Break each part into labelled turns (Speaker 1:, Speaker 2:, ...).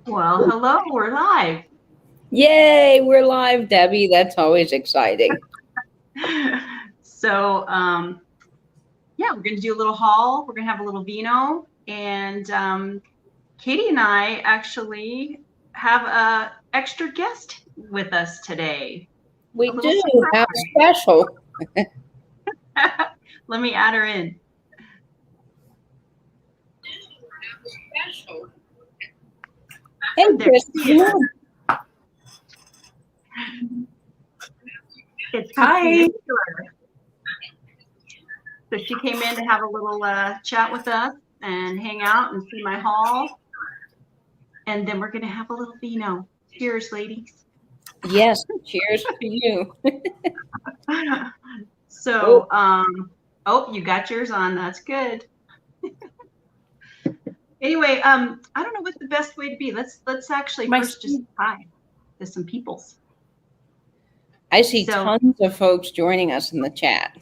Speaker 1: Well, hello, we're live.
Speaker 2: Yay, we're live, Debbie. That's always exciting.
Speaker 1: So, yeah, we're going to do a little haul. We're going to have a little vino. And Katie and I actually have a extra guest with us today.
Speaker 2: We
Speaker 1: A little
Speaker 2: do. How
Speaker 1: surprise.
Speaker 2: special.
Speaker 1: Let me add her in.
Speaker 2: Hey,
Speaker 1: There she is.
Speaker 2: Christina.
Speaker 1: It's
Speaker 3: Hi.
Speaker 1: Christina. So she came in to have a little chat with us and hang out and see my haul. And then we're going to have a little vino. Cheers, ladies.
Speaker 2: Yes, cheers to you.
Speaker 1: So, oh, you got yours on. That's good. Anyway, I don't know what the best way to be. Let's actually first just hi to some peoples.
Speaker 2: I see tons of folks joining us in the chat.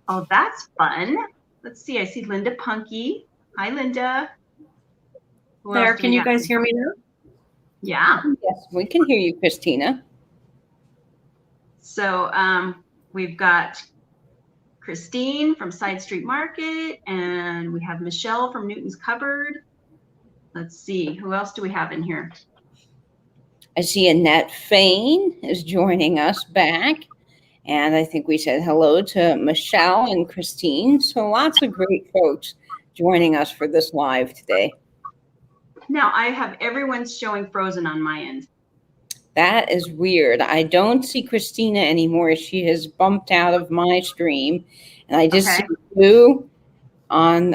Speaker 1: Oh, that's fun. Let's see. I see Linda Punky. Hi, Linda.
Speaker 3: There, can you guys hear me now?
Speaker 1: Yeah.
Speaker 2: Yes, we can hear you, Christina.
Speaker 1: So we've got Christine from Side Street Market, and we have Michelle from Newton's Cupboard. Let's see, who else do we have in here?
Speaker 2: I see Annette Fain is joining us back. And I think we said hello to Michelle and Christine. So lots of great folks joining us for this live today.
Speaker 1: Now I have everyone's showing frozen on my end.
Speaker 2: That is weird. I don't see Christina anymore. She has bumped out of my stream. And I just see you on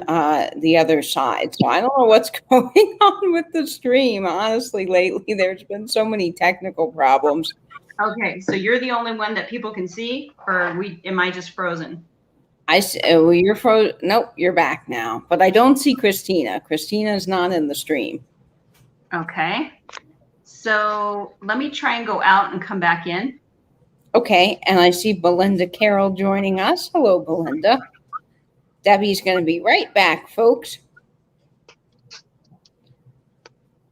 Speaker 2: the other side. So I don't know what's going on with the stream. Honestly, lately, there's been so many technical problems.
Speaker 1: Okay, so you're the only one that people can see, or am I just frozen?
Speaker 2: Well, you're frozen. Nope, you're back now. But I don't see Christina. Christina's not in the stream.
Speaker 1: Okay. So let me try and go out and come back in.
Speaker 2: Okay, and I see Belinda Carroll joining us. Hello, Belinda. Debbie's going to be right back, folks.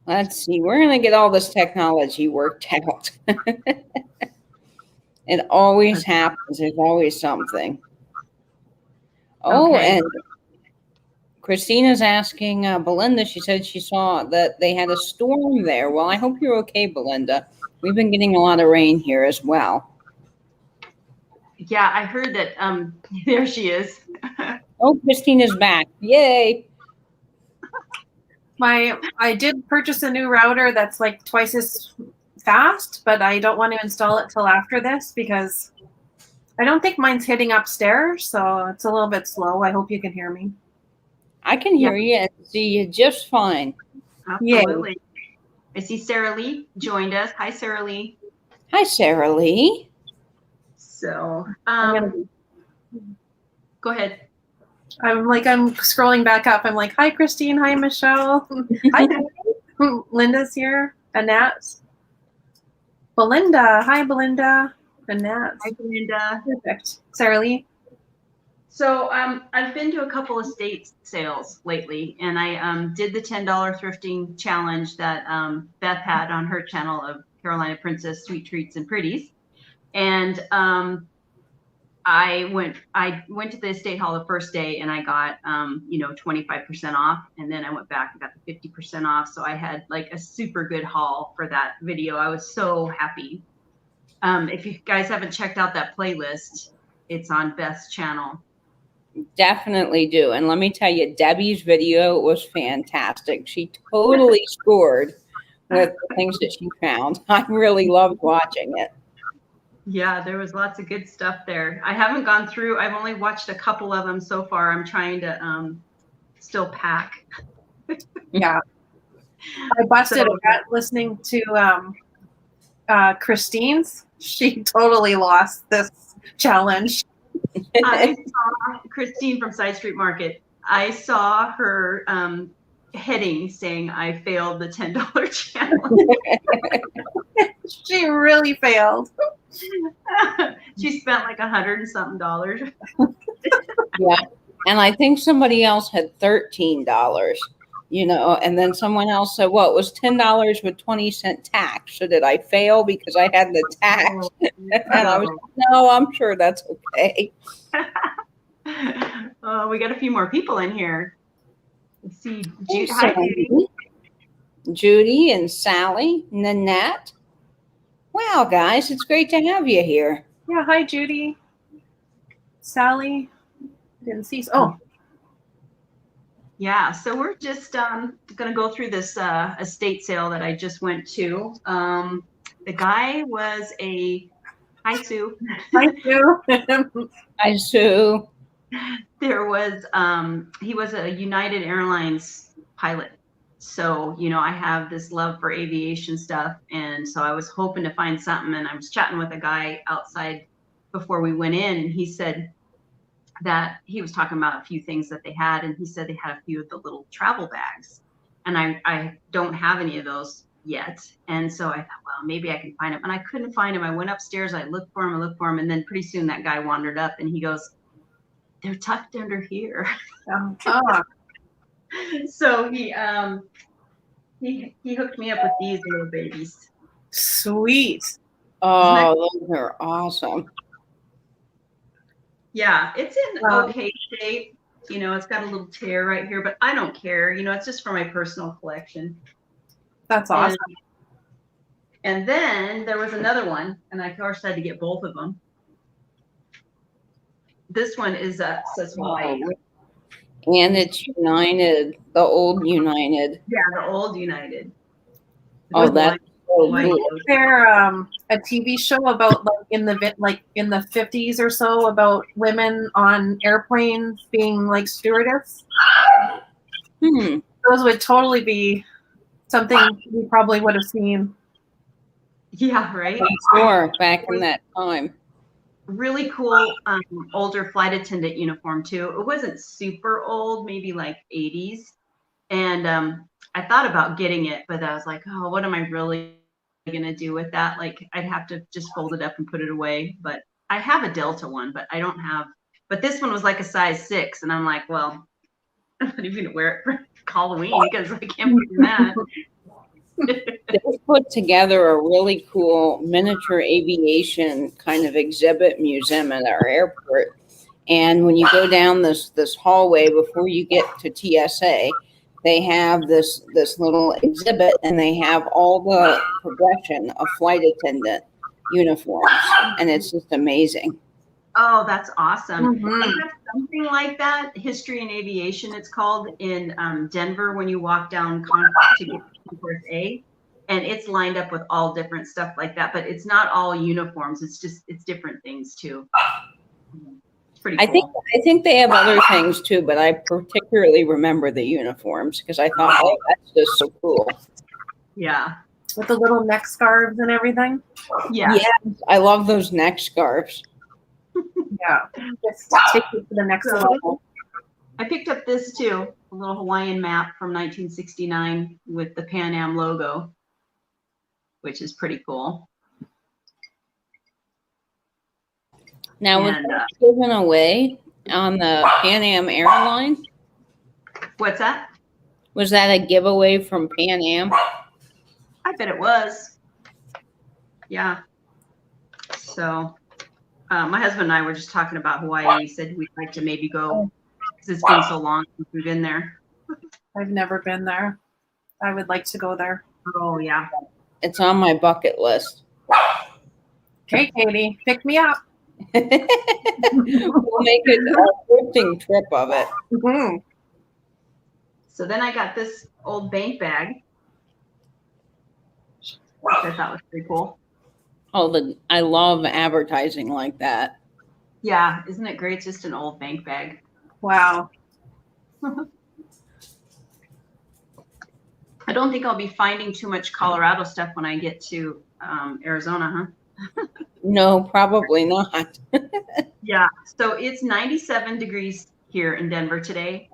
Speaker 2: Let's see. We're going to get all this technology worked out. It always happens. There's always something. Oh, okay. And Christina's asking Belinda. She said she saw that they had a storm there. Well, I hope you're okay, Belinda. We've been getting a lot of rain here as well.
Speaker 1: Yeah, I heard that. There she is.
Speaker 2: Oh, Christina's back. Yay.
Speaker 3: I did purchase a new router that's like twice as fast, but I don't want to install it till after this because I don't think mine's hitting upstairs, so it's a little bit slow. I hope you can hear me.
Speaker 2: I can hear you and see you just fine.
Speaker 1: Absolutely. Yay. I see Sarah Lee joined us. Hi, Sarah Lee.
Speaker 2: Hi, Sarah Lee.
Speaker 1: So, go ahead.
Speaker 3: I'm scrolling back up. I'm like, hi, Christine. Hi, Michelle. Hi, Linda's here. Annette. Belinda. Hi, Belinda. Annette.
Speaker 1: Hi, Belinda.
Speaker 3: Perfect. Sarah Lee.
Speaker 1: So I've been to a couple of estate sales lately, and I did the $10 thrifting challenge that Beth had on her channel of Carolina Princess Sweet Treats and Pretties. And I went to the estate hall the first day, and I got 25% off, and then I went back and got the 50% off. So I had like a super good haul for that video. I was so happy. If you guys haven't checked out that playlist, it's on Beth's channel.
Speaker 2: Definitely do. And let me tell you, Debbie's video was fantastic. She totally scored with the things that she found. I really loved watching it.
Speaker 1: Yeah, there was lots of good stuff there. I haven't gone through. I've only watched a couple of them so far. I'm trying to still pack.
Speaker 3: Yeah. I busted a gut listening to Christine's. She totally lost this challenge.
Speaker 1: I saw Christine from Side Street Market. I saw her heading saying, I failed the $10 challenge.
Speaker 3: She really failed.
Speaker 1: She spent like $100 and something.
Speaker 2: Yeah. And I think somebody else had $13. and then someone else said, well, it was $10 with 20-cent tax. So did I fail because I had the tax? And I was like, no, I'm sure that's okay.
Speaker 1: Oh, we got a few more people in here. Let's see.
Speaker 2: Hey,
Speaker 1: Hi, Judy.
Speaker 2: Judy and Sally, Nanette. Wow, guys, it's great to have you here.
Speaker 3: Yeah, hi, Judy. Sally. Didn't see. Oh.
Speaker 1: Yeah, so we're just going to go through this estate sale that I just went to. The guy was hi, Sue.
Speaker 3: Hi, Sue.
Speaker 2: Hi, Sue.
Speaker 1: There was, he was a United Airlines pilot. So, I have this love for aviation stuff. And so I was hoping to find something. And I was chatting with a guy outside before we went in. And he said that he was talking about a few things that they had. And he said they had a few of the little travel bags. And I don't have any of those yet. And so I thought, well, maybe I can find them. And I couldn't find him. I went upstairs. I looked for him. And then pretty soon that guy wandered up and he goes, they're tucked under here. So he hooked me up with these little babies.
Speaker 3: Sweet.
Speaker 2: Oh, those are awesome.
Speaker 1: Yeah, it's in okay shape. It's got a little tear right here, but I don't care. It's just for my personal collection.
Speaker 3: That's awesome.
Speaker 1: And then there was another one, and I of course had to get both of them. This one says Hawaii.
Speaker 2: And it's United, the old United.
Speaker 1: Yeah, the old United.
Speaker 2: Oh, that's so cool.
Speaker 3: Was there a TV show about in the 50s or so about women on airplanes being like stewardess? Those would totally be something we probably would have seen.
Speaker 1: Yeah, right.
Speaker 2: Sure, back in that time.
Speaker 1: Really cool older flight attendant uniform too. It wasn't super old, maybe like 80s. And I thought about getting it, but I was like, oh, what am I really gonna do with that? Like I'd have to just fold it up and put it away. But I have a Delta one, but I don't have, but this one was like a size 6. And I'm like, well, I'm not even gonna wear it for Halloween because I can't wear that.
Speaker 2: They put together a really cool miniature aviation kind of exhibit museum at our airport. And when you go down this hallway before you get to TSA, they have this little exhibit, and they have all the progression of flight attendant uniforms, and it's just amazing.
Speaker 1: Oh, that's awesome. They have something like that, History in Aviation, it's called, in Denver when you walk down to get to Concourse A. And it's lined up with all different stuff like that, but it's not all uniforms. It's different things too. It's pretty cool.
Speaker 2: I think they have other things too, but I particularly remember the uniforms because I thought, oh, that's just so cool.
Speaker 1: Yeah.
Speaker 3: With the little neck scarves and everything.
Speaker 1: Yeah.
Speaker 2: Yes, I love those neck scarves.
Speaker 3: Yeah. Just take it to the next level.
Speaker 1: I picked up this too, a little Hawaiian map from 1969 with the Pan Am logo, which is pretty cool.
Speaker 2: Now, was that given away on the Pan Am Airline?
Speaker 1: What's that?
Speaker 2: Was that a giveaway from Pan Am?
Speaker 1: I bet it was. Yeah. So my husband and I were just talking about Hawaii. He said we'd like to maybe go because it's been so long since we've been there.
Speaker 3: I've never been there. I would like to go there.
Speaker 1: Oh, yeah.
Speaker 2: It's on my bucket list.
Speaker 3: Okay, Katie, pick me up.
Speaker 2: We'll make a thrifting trip of it.
Speaker 3: Mm-hmm.
Speaker 1: So then I got this old bank bag, which I thought was pretty cool.
Speaker 2: Oh, I love advertising like that.
Speaker 1: Yeah, isn't it great? It's just an old bank bag.
Speaker 3: Wow.
Speaker 1: I don't think I'll be finding too much Colorado stuff when I get to Arizona, huh?
Speaker 2: No, probably not.
Speaker 1: Yeah, so it's 97 degrees here in Denver today.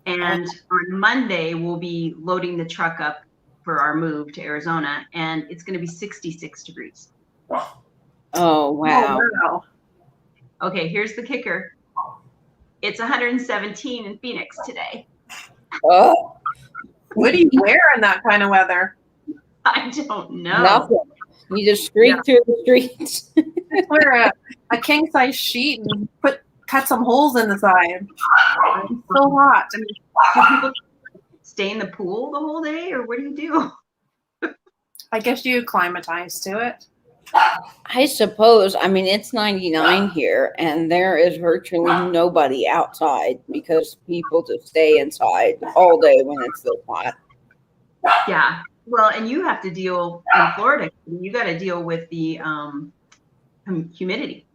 Speaker 1: And on Monday, we'll be loading the truck up for our move to Arizona, and it's going to be 66 degrees.
Speaker 2: Oh, wow.
Speaker 3: Oh, wow.
Speaker 1: Okay, here's the kicker. It's 117 in Phoenix today.
Speaker 2: Oh.
Speaker 3: What do you wear in that kind of weather?
Speaker 1: I don't know.
Speaker 2: Nothing. You just streak through the streets.
Speaker 3: Just wear a king size sheet and cut some holes in the side. It's so hot.
Speaker 1: I mean, do people stay in the pool the whole day, or what do you do?
Speaker 3: I guess you acclimatize to it.
Speaker 2: I suppose. I mean, it's 99 here, and there is virtually nobody outside because people just stay inside all day when it's so hot.
Speaker 1: Yeah. Well, and you have to deal in Florida. You got to deal with the humidity.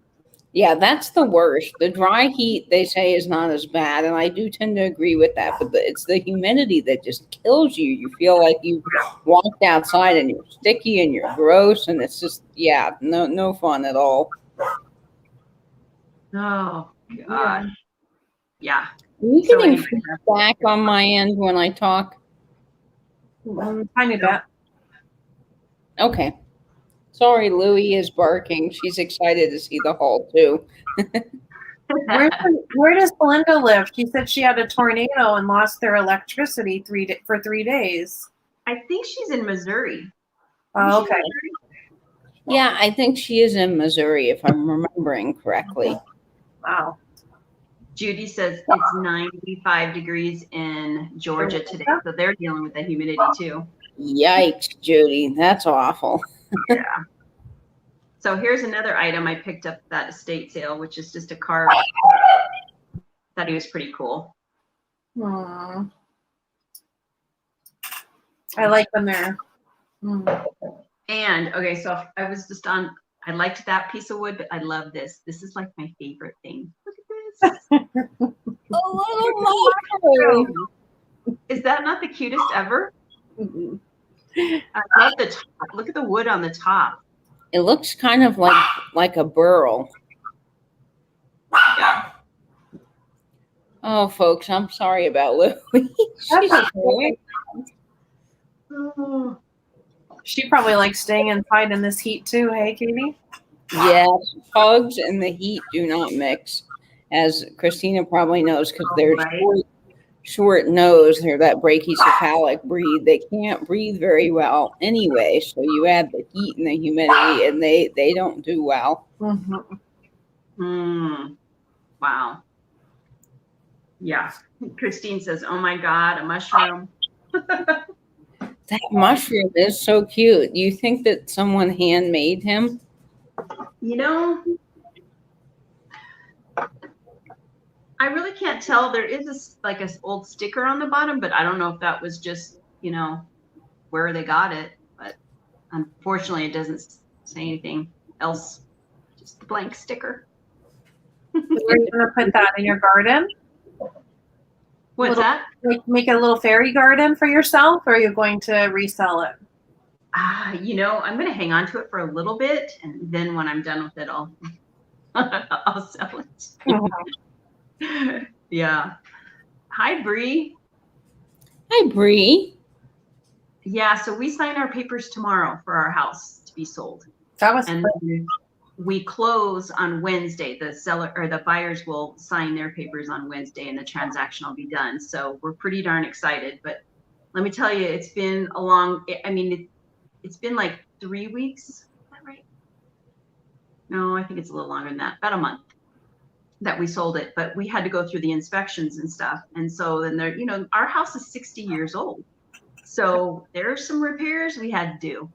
Speaker 2: Yeah, that's the worst. The dry heat, they say, is not as bad, and I do tend to agree with that. But it's the humidity that just kills you. You feel like you walked outside and you're sticky and you're gross, and it's just no fun at all.
Speaker 1: Oh God. Yeah.
Speaker 2: Are you
Speaker 1: So
Speaker 2: getting
Speaker 1: anyway.
Speaker 2: feedback on my end when I talk?
Speaker 3: Tiny bit.
Speaker 2: Okay. Sorry, Louie is barking. She's excited to see the hall too.
Speaker 3: Where does Belinda live? She said she had a tornado and lost their electricity for 3 days.
Speaker 1: I think she's in Missouri.
Speaker 3: Oh, okay.
Speaker 2: Yeah, I think she is in Missouri, if I'm remembering correctly.
Speaker 3: Wow.
Speaker 1: Judy says it's 95 degrees in Georgia today, so they're dealing with the humidity too.
Speaker 2: Yikes, Judy. That's awful.
Speaker 1: Yeah. So here's another item I picked up at that estate sale, which is just a card. Thought he was pretty cool.
Speaker 3: I like them there.
Speaker 1: And okay, so I was just on, I liked that piece of wood, but I love this. This is like my favorite thing. Look at this.
Speaker 2: A little mushroom.
Speaker 1: Is that not the cutest ever? I love the top. Look at the wood on the top.
Speaker 2: It looks kind of like a burl.
Speaker 1: Yeah.
Speaker 2: Oh, folks, I'm sorry about Louie. She's
Speaker 3: okay.
Speaker 1: Oh.
Speaker 3: She probably likes staying inside in this heat too, hey, Katie?
Speaker 2: Yes, hugs and the heat do not mix, as Christina probably knows, because they're short nose. They're that brachycephalic breed. They can't breathe very well anyway. So you add the heat and the humidity, and they don't do well.
Speaker 1: Wow. Yeah. Christine says, "Oh my God, a mushroom."
Speaker 2: That mushroom is so cute. Do you think that someone handmade him?
Speaker 1: You know, I really can't tell. There is like an old sticker on the bottom, but I don't know if that was just, where they got it. But unfortunately, it doesn't say anything else. Just the blank sticker.
Speaker 3: Are you going to put that in your garden?
Speaker 1: What's that?
Speaker 3: Like make a little fairy garden for yourself, or are you going to resell it?
Speaker 1: I'm going to hang on to it for a little bit, and then when I'm done with it, I'll sell it. Yeah. Hi, Bree.
Speaker 2: Hi, Bree.
Speaker 1: Yeah, so we sign our papers tomorrow for our house to be sold.
Speaker 3: That was
Speaker 1: and we close on Wednesday. The seller or the buyers will sign their papers on Wednesday, and the transaction will be done. So we're pretty darn excited. But let me tell you, it's been a long. It's been like 3 weeks. Is that right? No, I think it's a little longer than that. About a month that we sold it, but we had to go through the inspections and stuff. And so then our house is 60 years old. So there are some repairs we had to do.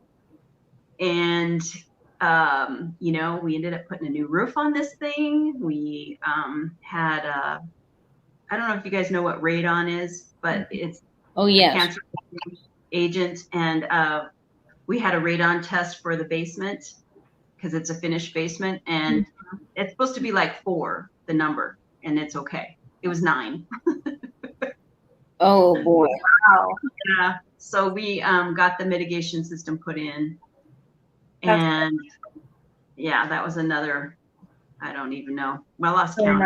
Speaker 1: And we ended up putting a new roof on this thing. We had I don't know if you guys know what radon is, but it's a cancer agent, and we had a radon test for the basement because it's a finished basement, and it's supposed to be like 4, the number, and it's okay. It was 9.
Speaker 2: Oh boy!
Speaker 3: Wow.
Speaker 1: Yeah. So we got the mitigation system put in. And yeah, that was another, I don't even know. Well, I lost count.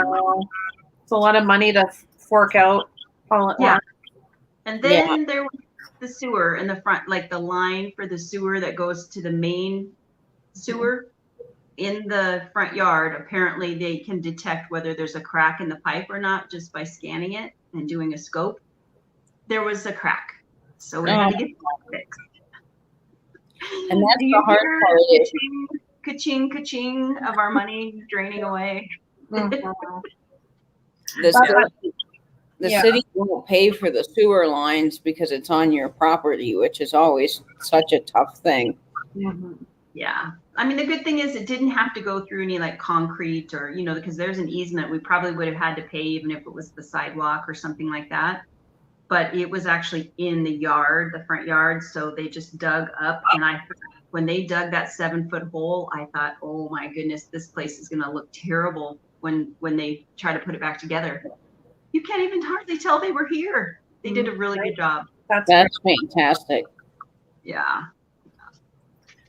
Speaker 3: It's a lot of money to fork out all at once.
Speaker 1: And then there was the sewer in the front, like the line for the sewer that goes to the main sewer in the front yard. Apparently they can detect whether there's a crack in the pipe or not just by scanning it and doing a scope. There was a crack. So we had to get that fixed.
Speaker 2: And that's
Speaker 1: Do you
Speaker 2: the hard
Speaker 1: hear
Speaker 2: part.
Speaker 1: ka-ching, ka-ching of our money draining away?
Speaker 3: Mhm.
Speaker 2: The city won't pay for the sewer lines because it's on your property, which is always such a tough thing.
Speaker 3: Mhm.
Speaker 1: Yeah. I mean, the good thing is it didn't have to go through any like concrete or, you know, because there's an easement we probably would have had to pay even if it was the sidewalk or something like that. But it was actually in the yard, the front yard. So they just dug up. And when they dug that 7-foot hole, I thought, oh my goodness, this place is going to look terrible when they try to put it back together. You can't even hardly tell they were here. They did a really good job.
Speaker 2: That's fantastic.
Speaker 1: Yeah.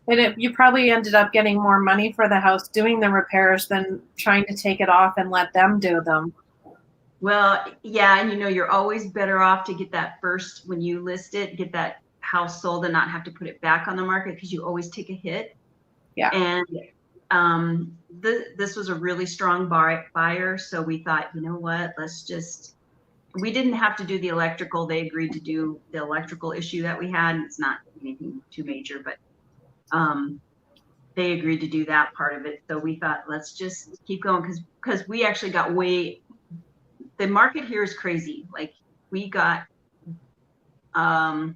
Speaker 3: And you probably ended up getting more money for the house doing the repairs than trying to take it off and let them do them.
Speaker 1: Well, yeah, and you know, you're always better off to get that first, when you list it, get that house sold and not have to put it back on the market because you always take a hit.
Speaker 3: Yeah.
Speaker 1: And this was a really strong buyer. So we thought, you know what, we didn't have to do the electrical. They agreed to do the electrical issue that we had. It's not anything too major, but they agreed to do that part of it. So we thought, let's just keep going because we actually got the market here is crazy. Like we got, I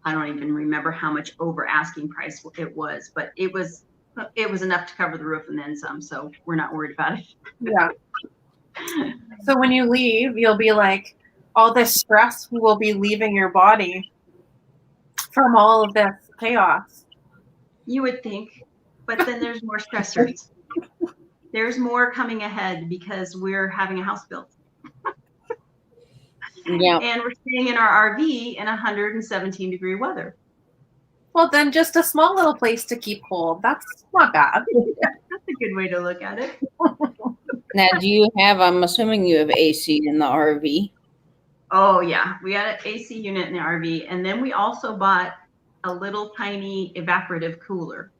Speaker 1: don't even remember how much over asking price it was, but it was enough to cover the roof and then some. So we're not worried about it.
Speaker 3: Yeah. So when you leave, you'll be like, all this stress will be leaving your body from all of this chaos.
Speaker 1: You would think, but then there's more stressors. There's more coming ahead because we're having a house built.
Speaker 2: Yeah.
Speaker 1: And we're staying in our RV in 117-degree weather.
Speaker 3: Well, then just a small little place to keep cold. That's not bad.
Speaker 1: That's a good way to look at it.
Speaker 2: Now, I'm assuming you have AC in the RV.
Speaker 1: Oh yeah, we got an AC unit in the RV, and then we also bought a little tiny evaporative cooler.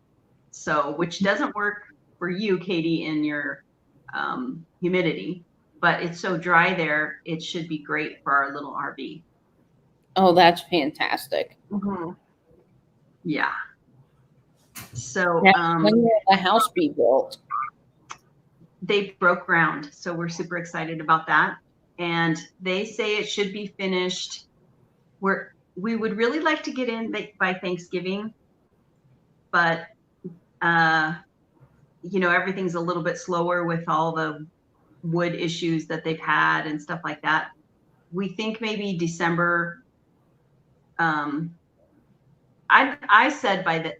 Speaker 1: So, which doesn't work for you, Katie, in your humidity, but it's so dry there, it should be great for our little RV.
Speaker 2: Oh, that's fantastic.
Speaker 3: Mm-hmm.
Speaker 1: Yeah. So,
Speaker 2: when will the house be built?
Speaker 1: They broke ground, so we're super excited about that. And they say it should be finished. We would really like to get in by Thanksgiving, but you know, everything's a little bit slower with all the wood issues that they've had and stuff like that. We think maybe December. I said by the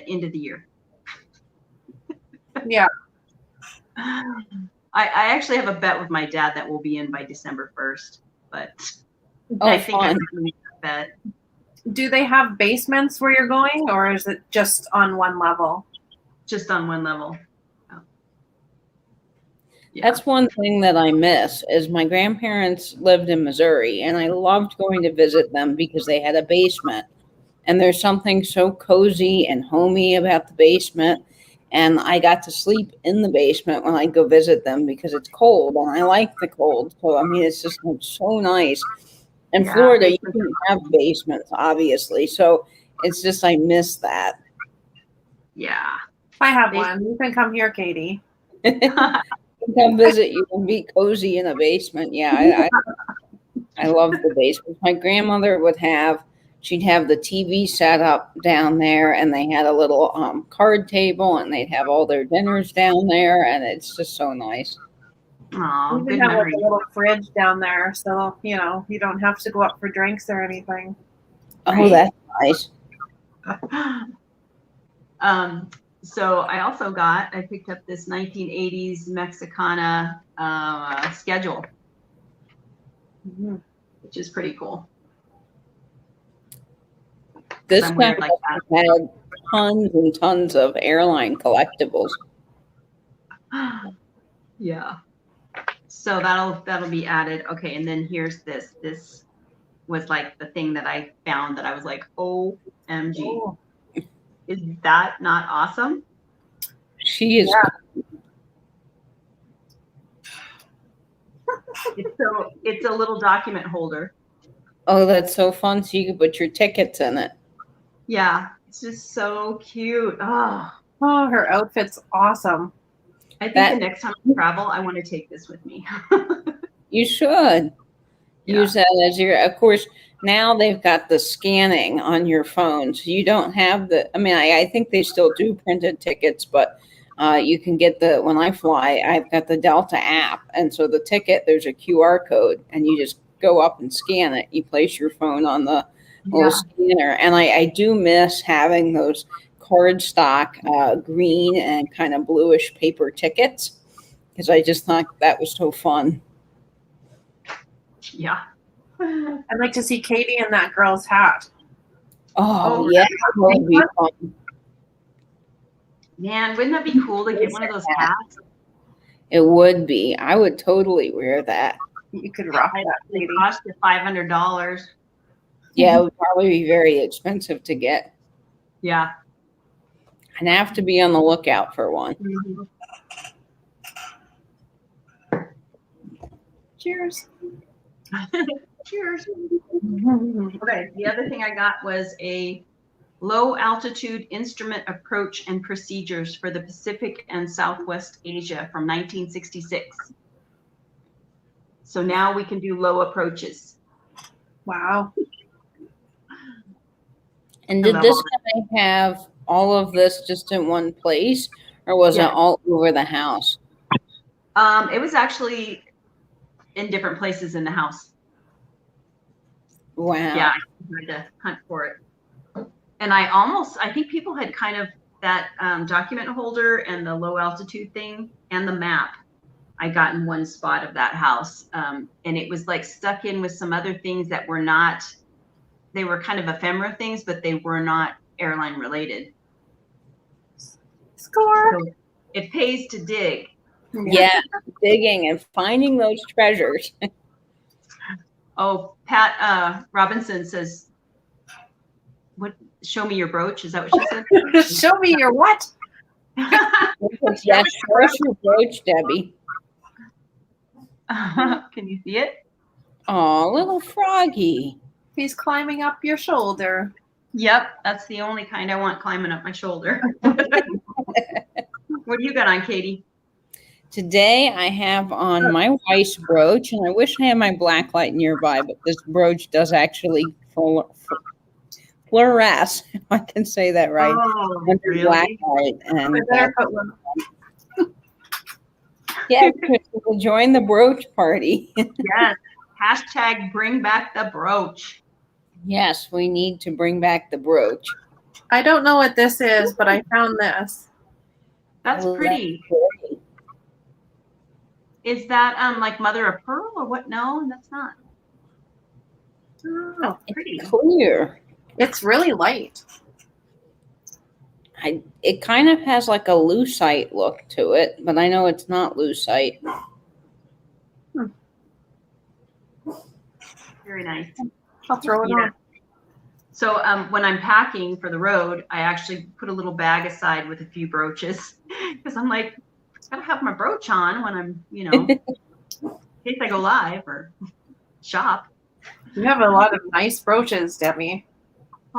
Speaker 1: end of the year.
Speaker 3: Yeah.
Speaker 1: I actually have a bet with my dad that we'll be in by December 1st, but
Speaker 2: I think
Speaker 1: I'm going to bet.
Speaker 3: Do they have basements where you're going, or is it just on one level?
Speaker 1: Just on one level. Oh.
Speaker 2: Yeah. That's one thing that I miss is my grandparents lived in Missouri, and I loved going to visit them because they had a basement. And there's something so cozy and homey about the basement. And I got to sleep in the basement when I go visit them because it's cold, and I like the cold. So, I mean, it's just so nice. In Florida, you can have basements, obviously. So it's just, I miss that.
Speaker 1: Yeah.
Speaker 3: I have one. You can come here, Katie.
Speaker 2: Come visit you and be cozy in a basement. Yeah, I love the basement. My grandmother she'd have the TV set up down there, and they had a little card table, and they'd have all their dinners down there, and it's just so nice.
Speaker 1: Oh,
Speaker 3: we have like a little fridge down there, so you know you don't have to go up for drinks or anything.
Speaker 2: Right? Oh, that's nice.
Speaker 1: So I picked up this 1980s Mexicana schedule, which is pretty cool.
Speaker 2: This time like had tons and tons of airline collectibles.
Speaker 1: Yeah. So that'll be added. Okay, and then here's this. This was like the thing that I found that I was like, OMG. Oh. Is that not awesome?
Speaker 2: She is.
Speaker 3: Yeah.
Speaker 1: It's a little document holder.
Speaker 2: Oh, that's so fun. So you can put your tickets in it.
Speaker 1: Yeah, it's just so cute. Oh,
Speaker 3: Oh, her outfit's awesome.
Speaker 1: I think the next time I travel, I want to take this with me.
Speaker 2: You should use that as your, of course, now they've got the scanning on your phone. So you don't have I think they still do printed tickets, but you can get when I fly, I've got the Delta app. And so the ticket, there's a QR code and you just go up and scan it. You place your phone on the little scanner. And I do miss having those cardstock green and kind of bluish paper tickets because I just thought that was so fun.
Speaker 1: Yeah.
Speaker 3: I'd like to see Katie in that girl's hat.
Speaker 2: Oh yeah, that would be fun.
Speaker 1: Man, wouldn't that be cool to get one of those hats?
Speaker 2: It would be. I would totally wear that.
Speaker 3: You could rock that.
Speaker 1: It cost you $500.
Speaker 2: Yeah, it would probably be very expensive to get.
Speaker 1: Yeah.
Speaker 2: And have to be on the lookout for one.
Speaker 1: Mm-hmm.
Speaker 3: Cheers.
Speaker 1: Cheers. Okay, the other thing I got was a low altitude instrument approach and procedures for the Pacific and Southwest Asia from 1966. So now we can do low approaches.
Speaker 3: Wow.
Speaker 2: And did this guy have all of this just in one place, or was it all over the house?
Speaker 1: It was actually in different places in the house.
Speaker 2: Wow.
Speaker 1: Yeah, I had to hunt for it. And I think people had kind of that document holder and the low altitude thing and the map I got in one spot of that house. And it was like stuck in with some other things that were not, they were kind of ephemera things, but they were not airline related.
Speaker 3: Score.
Speaker 1: So it pays to dig.
Speaker 2: Yeah, digging and finding those treasures.
Speaker 1: Oh, Pat Robinson says, "What? Show me your brooch." Is that what she said?
Speaker 3: Show me your what?
Speaker 2: Yes, show us your brooch, Debbie.
Speaker 1: Can you see it?
Speaker 2: Oh, little froggy.
Speaker 3: He's climbing up your shoulder.
Speaker 1: Yep, that's the only kind I want climbing up my shoulder. What do you got on, Katie?
Speaker 2: Today I have on my Weiss brooch, and I wish I had my black light nearby, but this brooch does actually fluoresce, if I can say that right.
Speaker 1: Oh,
Speaker 2: under
Speaker 1: really?
Speaker 2: black light. And
Speaker 3: I better put one on.
Speaker 2: yeah, we'll join the brooch party.
Speaker 1: Yes. Hashtag bring back the brooch.
Speaker 2: Yes, we need to bring back the brooch.
Speaker 3: I don't know what this is, but I found this.
Speaker 1: That's pretty. Is that like mother of pearl or what? No, that's not.
Speaker 3: Oh,
Speaker 1: pretty.
Speaker 2: It's clear.
Speaker 3: It's really light.
Speaker 2: It kind of has like a lucite look to it, but I know it's not lucite.
Speaker 1: Very nice.
Speaker 3: I'll throw it on.
Speaker 1: So when I'm packing for the road, I actually put a little bag aside with a few brooches because I'm like, I gotta have my brooch on when I'm, in case I go live or shop.
Speaker 3: You have a lot of nice brooches, Debbie.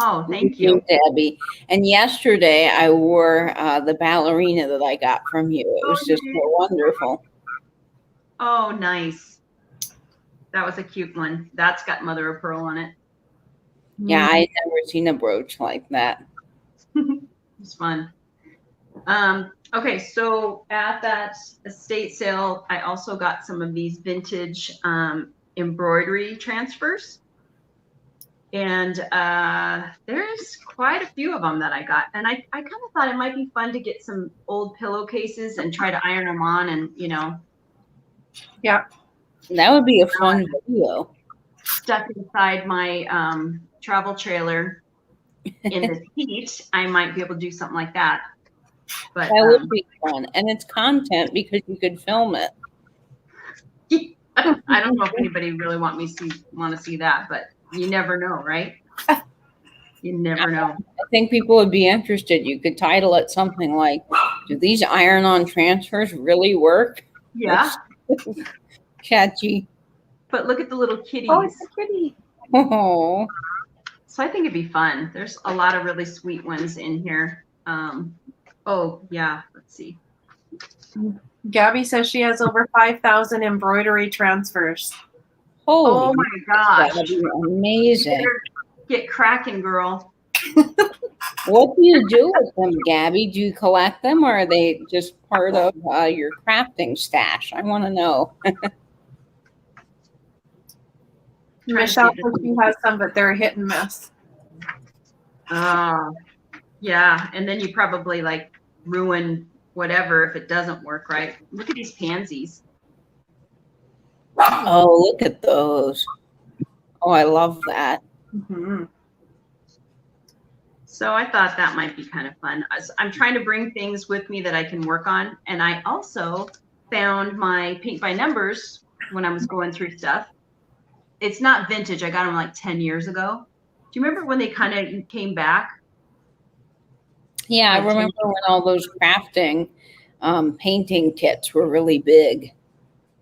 Speaker 1: Oh, thank you,
Speaker 2: Debbie. And yesterday I wore the ballerina that I got from you. It was just so wonderful.
Speaker 1: Oh, nice. That was a cute one. That's got mother of pearl on it.
Speaker 2: Yeah, I'd never seen a brooch like that.
Speaker 1: It's fun. Okay, so at that estate sale, I also got some of these vintage embroidery transfers. And there's quite a few of them that I got. And I kind of thought it might be fun to get some old pillowcases and try to iron them on and,
Speaker 3: Yeah.
Speaker 2: That would be a fun video.
Speaker 1: Stuck inside my travel trailer in the heat, I might be able to do something like that. But
Speaker 2: that would be fun. And it's content because you could film it.
Speaker 1: I don't know if anybody really want to see that, but you never know, right? You never know.
Speaker 2: I think people would be interested. You could title it something like, "Do these iron-on transfers really work?"
Speaker 1: Yeah.
Speaker 2: Catchy.
Speaker 1: But look at the little kitties.
Speaker 3: Oh, it's a kitty.
Speaker 2: Oh,
Speaker 1: So I think it'd be fun. There's a lot of really sweet ones in here. Oh yeah, let's see.
Speaker 3: Gabby says she has over 5,000 embroidery transfers.
Speaker 2: holy,
Speaker 1: Oh my gosh.
Speaker 2: that'd be amazing.
Speaker 1: Get cracking, girl.
Speaker 2: What do you do with them, Gabby? Do you collect them, or are they just part of your crafting stash? I want to know.
Speaker 3: Michelle says she has some, but they're hit and miss.
Speaker 1: Yeah, and then you probably like ruin whatever if it doesn't work right. Look at these pansies.
Speaker 2: Oh, look at those. Oh, I love that.
Speaker 3: Mm-hmm.
Speaker 1: So I thought that might be kind of fun. I'm trying to bring things with me that I can work on. And I also found my paint by numbers when I was going through stuff. It's not vintage. I got them like 10 years ago. Do you remember when they kind of came back?
Speaker 2: Yeah, I remember when all those crafting painting kits were really big.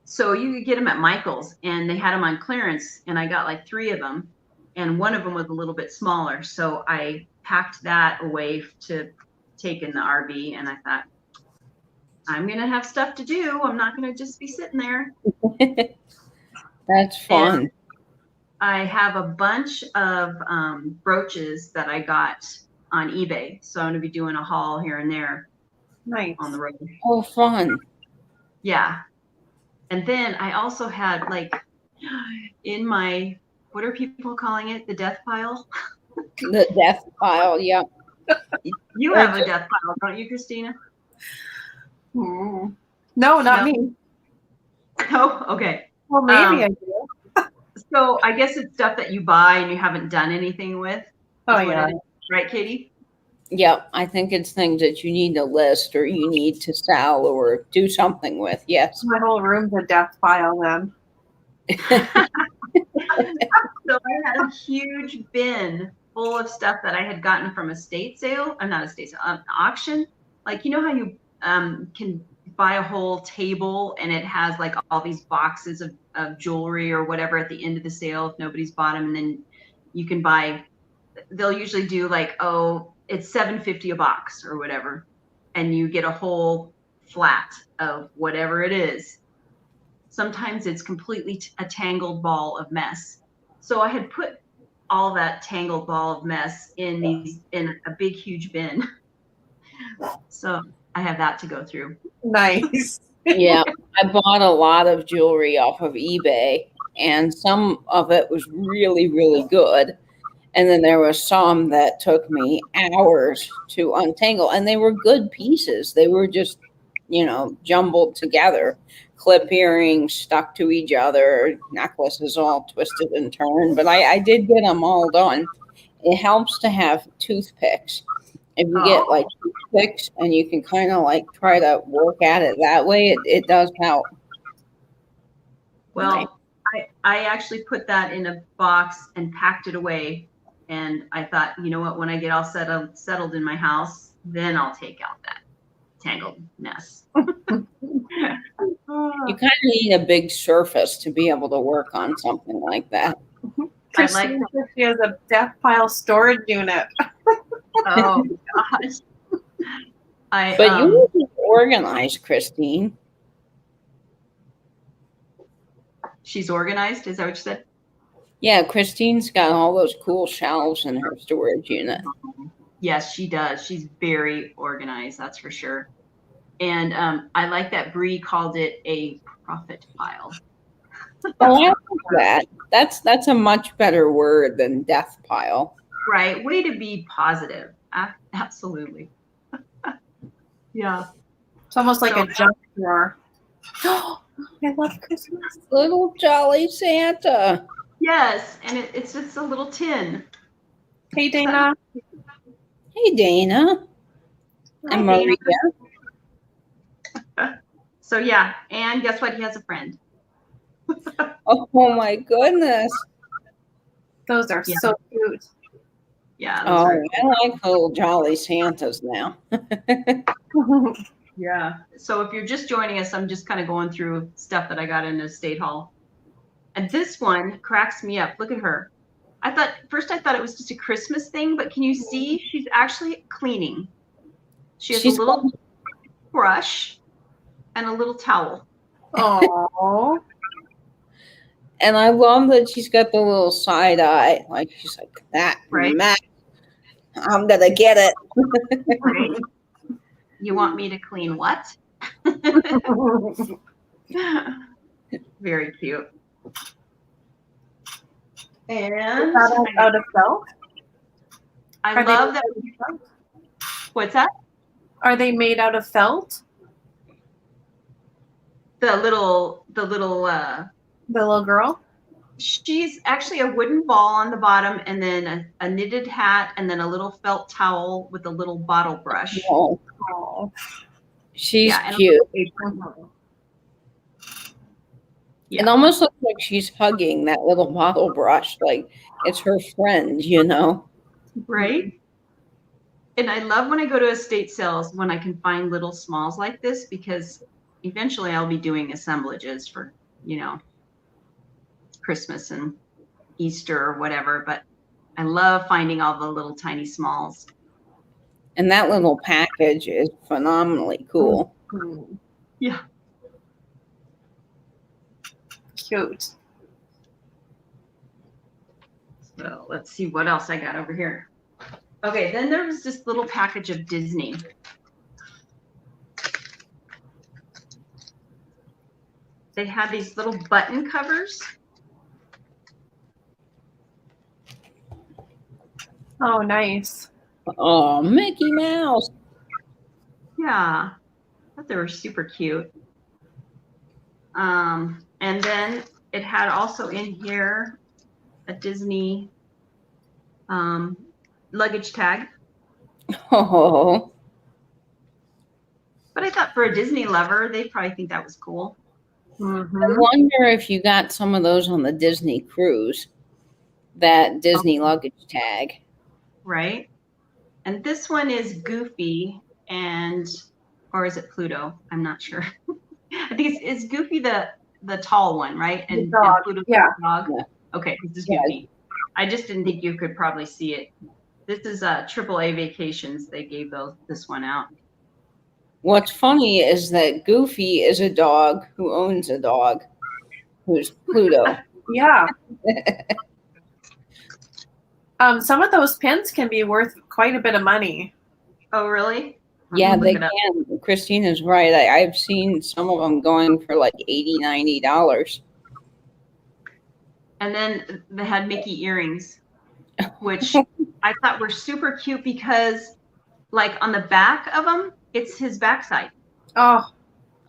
Speaker 1: So you could get them at Michael's, and they had them on clearance, and I got like 3 of them, and one of them was a little bit smaller. So I packed that away to take in the RV, and I thought, I'm going to have stuff to do. I'm not going to just be sitting there.
Speaker 2: That's fun.
Speaker 1: And I have a bunch of brooches that I got on eBay. So I'm going to be doing a haul here and there.
Speaker 3: Nice.
Speaker 1: On the road.
Speaker 2: Oh, fun.
Speaker 1: Yeah. And then I also had like in my, what are people calling it? The death pile?
Speaker 2: The death pile, yeah.
Speaker 1: You have a death pile, don't you, Christina?
Speaker 3: No, not me.
Speaker 1: Oh, okay.
Speaker 3: Well, maybe I do.
Speaker 1: So I guess it's stuff that you buy and you haven't done anything with.
Speaker 3: Oh, yeah.
Speaker 1: Right, Katie?
Speaker 2: Yep, I think it's things that you need to list or you need to sell or do something with. Yes.
Speaker 3: My whole room's a death pile then.
Speaker 1: So I had a huge bin full of stuff that I had gotten from a estate sale. I'm not a estate sale, an auction. Like, you know how you can buy a whole table and it has like all these boxes of jewelry or whatever at the end of the sale if nobody's bought them, and then you can buy, they'll usually do like, oh, it's $7.50 a box or whatever, and you get a whole flat of whatever it is. Sometimes it's completely a tangled ball of mess. So I had put all that tangled ball of mess in a big huge bin. So I have that to go through.
Speaker 3: Nice.
Speaker 2: Yeah, I bought a lot of jewelry off of eBay, and some of it was really, really good. And then there was some that took me hours to untangle, and they were good pieces. They were just, jumbled together. Clip earrings stuck to each other, necklaces all twisted and turned. But I did get them all done. It helps to have toothpicks. If you get like toothpicks and you can kind of like try to work at it that way, it does help.
Speaker 1: Well, I actually put that in a box and packed it away. And I thought, you know what, when I get all settled in my house, then I'll take out that tangled mess.
Speaker 2: You kind of need a big surface to be able to work on something like that.
Speaker 3: Christina says she has a death pile storage unit.
Speaker 1: Oh gosh.
Speaker 2: But you need to organize, Christine.
Speaker 1: She's organized, is that what you said?
Speaker 2: Yeah, Christine's got all those cool shelves in her storage unit.
Speaker 1: Yes, she does. She's very organized, that's for sure. And I like that Bree called it a profit pile.
Speaker 2: Oh, I like that. That's a much better word than death pile.
Speaker 1: Right. Way to be positive. Absolutely. Yeah.
Speaker 3: It's almost like a junk drawer. Oh, I love Christmas.
Speaker 2: Little jolly Santa.
Speaker 1: Yes, and it's just a little tin.
Speaker 3: Hey, Dana.
Speaker 2: Hey, Dana.
Speaker 1: Hi,
Speaker 2: and Maria.
Speaker 1: So yeah, and guess what? He has a friend.
Speaker 2: Oh my goodness.
Speaker 3: Those are so cute.
Speaker 1: Yeah.
Speaker 2: Oh, I like little jolly Santas now.
Speaker 1: Yeah. So if you're just joining us, I'm just kind of going through stuff that I got in a state hall. And this one cracks me up. Look at her. I thought it was just a Christmas thing, but can you see she's actually cleaning? She has
Speaker 2: She's
Speaker 1: a little brush and a little towel.
Speaker 3: Oh.
Speaker 2: And I love that she's got the little side eye. Like she's like, that
Speaker 1: Right.
Speaker 2: Matt, I'm gonna get it.
Speaker 1: Right? You want me to clean what? Very cute. And
Speaker 3: out of felt?
Speaker 1: I love that. What's that?
Speaker 3: Are they made out of felt?
Speaker 1: The little
Speaker 3: The little girl?
Speaker 1: she's actually a wooden ball on the bottom, and then a knitted hat, and then a little felt towel with a little bottle brush.
Speaker 2: Oh,
Speaker 3: Oh.
Speaker 2: she's
Speaker 1: Yeah, and
Speaker 2: cute.
Speaker 1: Yeah.
Speaker 2: It almost looks like she's hugging that little bottle brush, like it's her friend, you know?
Speaker 1: Right? And I love when I go to estate sales when I can find little smalls like this, because eventually I'll be doing assemblages for, you know, Christmas and Easter or whatever. But I love finding all the little tiny smalls.
Speaker 2: And that little package is phenomenally cool.
Speaker 3: Mm-hmm.
Speaker 1: Yeah.
Speaker 3: Cute.
Speaker 1: So let's see what else I got over here. Okay, then there was this little package of Disney. They had these little button covers.
Speaker 3: Oh, nice.
Speaker 2: Oh, Mickey Mouse.
Speaker 1: Yeah, I thought they were super cute. And then it had also in here a Disney luggage tag.
Speaker 2: Oh,
Speaker 1: But I thought for a Disney lover, they probably think that was cool.
Speaker 3: Mm-hmm.
Speaker 2: I wonder if you got some of those on the Disney cruise, that Disney luggage tag.
Speaker 1: Right? And this one is Goofy or is it Pluto? I'm not sure. I think it's Goofy the tall one, right? And Pluto's the dog.
Speaker 2: Yeah.
Speaker 1: Okay, this is Goofy. I just didn't think you could probably see it. This is AAA Vacations. They gave this one out.
Speaker 2: What's funny is that Goofy is a dog who owns a dog who's Pluto.
Speaker 3: Yeah. Some of those pins can be worth quite a bit of money.
Speaker 1: Oh, really?
Speaker 2: Yeah, they can. Christina's right. I've seen some of them going for like $80, $90.
Speaker 1: And then they had Mickey earrings, which I thought were super cute because, like, on the back of them, it's his backside.
Speaker 3: Oh.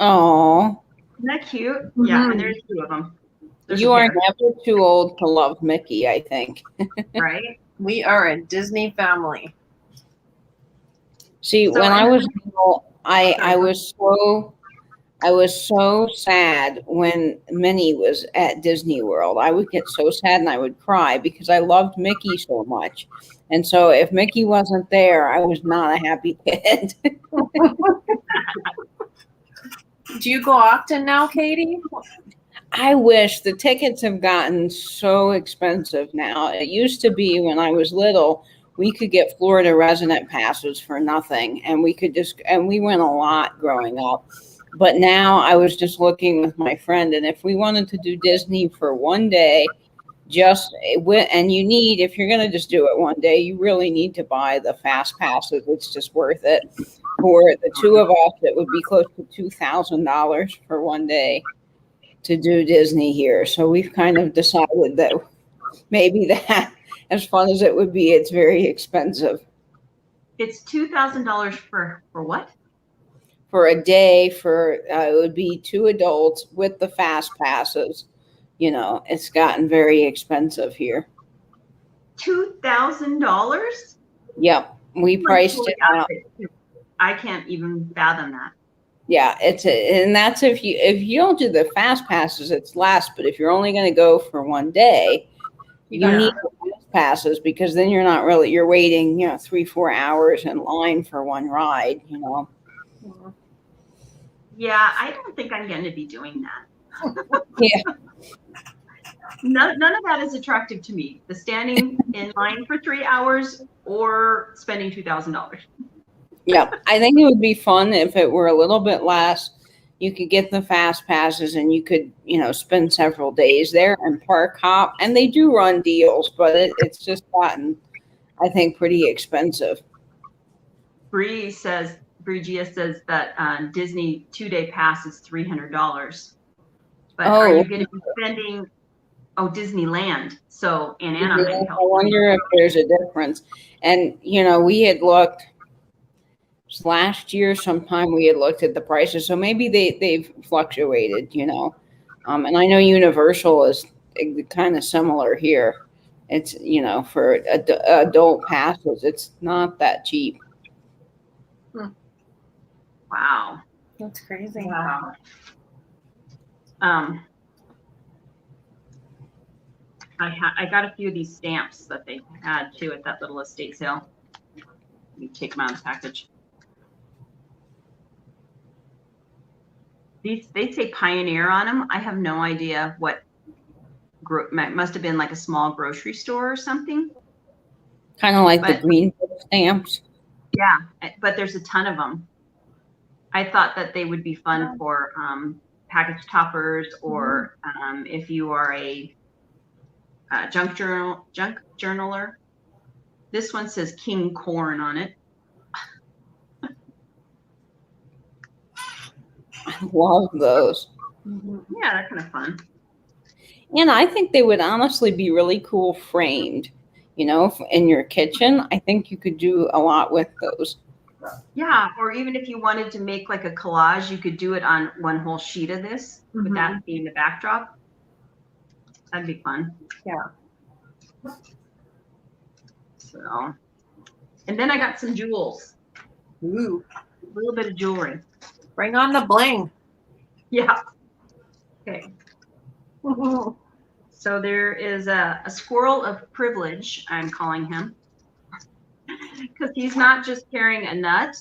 Speaker 1: Isn't that cute? Mm-hmm. Yeah, and there's two of them.
Speaker 2: You are never too old to love Mickey, I think.
Speaker 1: Right?
Speaker 3: We are a Disney family.
Speaker 2: See, when I was little, I was so sad when Minnie was at Disney World. I would get so sad and I would cry because I loved Mickey so much. And so if Mickey wasn't there, I was not a happy kid.
Speaker 3: Do you go often now, Katie?
Speaker 2: I wish. The tickets have gotten so expensive now. It used to be when I was little, we could get Florida resident passes for nothing, and we went a lot growing up. But now I was just looking with my friend, and if we wanted to do Disney for one day, and you need, if you're going to just do it one day, you really need to buy the fast passes. It's just worth it. For the two of us, it would be close to $2,000 for one day to do Disney here. So we've kind of decided that maybe that, as fun as it would be, it's very expensive.
Speaker 1: It's $2,000 for what?
Speaker 2: For a day, it would be 2 adults with the fast passes. You know, it's gotten very expensive here.
Speaker 1: $2,000?
Speaker 2: Yep, we priced it out.
Speaker 1: I can't even fathom that.
Speaker 2: Yeah, and that's if you don't do the fast passes, it's less. But if you're only going to go for one day, you need the fast passes, because then you're waiting 3-4 hours in line for one ride.
Speaker 1: Yeah, I don't think I'm going to be doing that.
Speaker 2: Yeah.
Speaker 1: none of that is attractive to me. The standing in line for 3 hours or spending $2,000.
Speaker 2: Yeah, I think it would be fun if it were a little bit less. You could get the fast passes and you could, spend several days there and park hop. And they do run deals, but it's just gotten, I think, pretty expensive.
Speaker 1: Bree Gia says that Disney 2-day pass is $300. But are you going to be spending, Disneyland. So in Anaheim,
Speaker 2: I wonder if there's a difference. And, we had looked last year sometime, we had looked at the prices. So maybe they've fluctuated, and I know Universal is kind of similar here. It's, for adult passes, it's not that cheap.
Speaker 3: Wow. That's crazy.
Speaker 1: Wow. I got a few of these stamps that they had too at that little estate sale. Let me take them out of the package. They say Pioneer on them. I have no idea what. Must have been like a small grocery store or something.
Speaker 2: Kind of like the green stamps.
Speaker 1: Yeah, but there's a ton of them. I thought that they would be fun for package toppers, or if you are a junk journaler. This one says King Corn on it.
Speaker 2: I love those.
Speaker 1: Yeah, they're kind of fun.
Speaker 2: And I think they would honestly be really cool framed, in your kitchen. I think you could do a lot with those.
Speaker 1: Yeah, or even if you wanted to make like a collage, you could do it on one whole sheet of this, with that being the backdrop. That'd be fun.
Speaker 3: Yeah.
Speaker 1: So, and then I got some jewels.
Speaker 3: Ooh.
Speaker 1: A little bit of jewelry.
Speaker 3: Bring on the bling.
Speaker 1: Yeah. Okay. So there is a squirrel of privilege, I'm calling him. Because he's not just carrying a nut.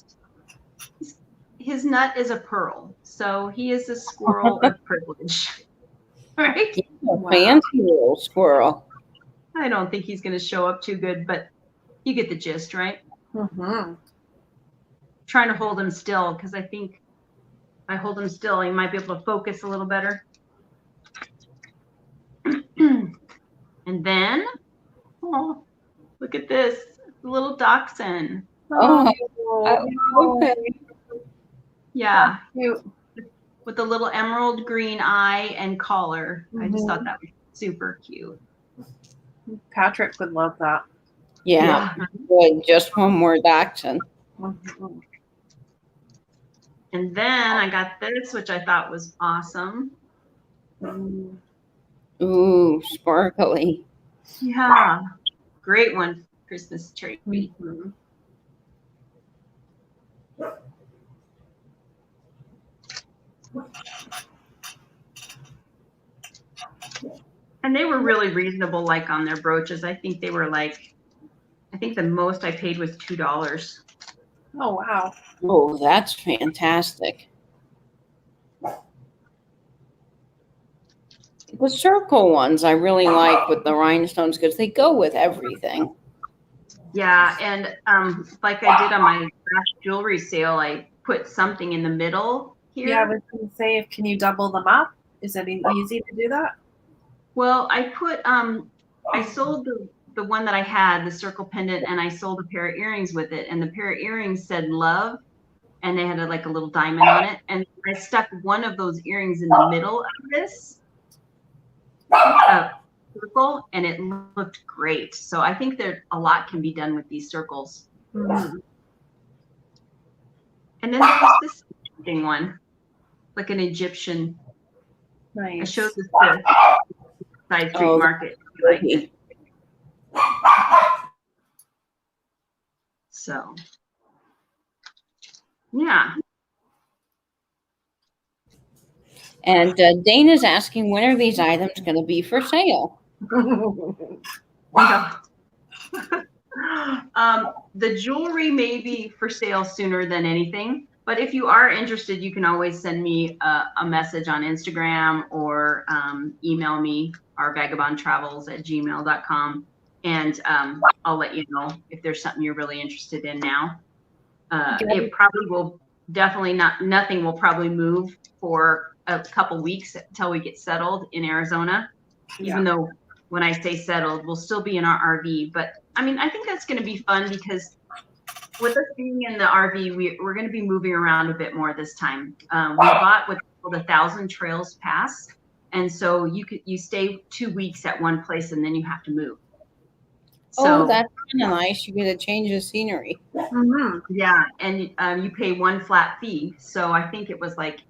Speaker 1: His nut is a pearl. So he is a squirrel of privilege. Right?
Speaker 2: Wow. Fancy little squirrel.
Speaker 1: I don't think he's going to show up too good, but you get the gist, right? Trying to hold him still, because I think if I hold him still, he might be able to focus a little better. And then, oh, look at this. The little dachshund.
Speaker 2: Okay.
Speaker 1: Yeah. With the little emerald green eye and collar. I just thought that was super cute.
Speaker 3: Patrick would love that.
Speaker 2: Yeah. Good. Just one more dachshund.
Speaker 1: And then I got this, which I thought was awesome.
Speaker 2: Ooh, sparkly.
Speaker 1: Yeah. Great one. Christmas tree. And they were really reasonable, like on their brooches. I think they were like, I think the most I paid was $2.
Speaker 3: Oh, wow.
Speaker 2: Oh, that's fantastic. The circle ones I really like with the rhinestones because they go with everything.
Speaker 1: Yeah, and like I did on my last jewelry sale, I put something in the middle here.
Speaker 3: Yeah, I was going to say, can you double them up? Is it easy to do that?
Speaker 1: Well, I put I sold the one that I had, the circle pendant, and I sold a pair of earrings with it. And the pair of earrings said love, and they had like a little diamond on it. And I stuck one of those earrings in the middle of this circle, and it looked great. So I think there a lot can be done with these circles. And then there's this interesting one, like an Egyptian.
Speaker 3: Nice.
Speaker 1: I showed this to Side Street Market. Like, so, yeah.
Speaker 2: And Dana's asking, when are these items going to be for sale?
Speaker 1: The jewelry may be for sale sooner than anything, but if you are interested, you can always send me a message on Instagram or email me our vagabondtravels@gmail.com. And I'll let you know if there's something you're really interested in now. It probably will definitely nothing will probably move for a couple weeks until we get settled in Arizona. Even though when I say settled, we'll still be in our RV. But I mean, I think that's going to be fun because with us being in the RV, we're going to be moving around a bit more this time. We bought what's called 1,000 Trails Pass. And so you stay 2 weeks at one place and then you have to move. So,
Speaker 2: that's kind of nice. You get a change of scenery.
Speaker 3: Mm-hmm.
Speaker 1: Yeah, and you pay one flat fee. So I think it was like,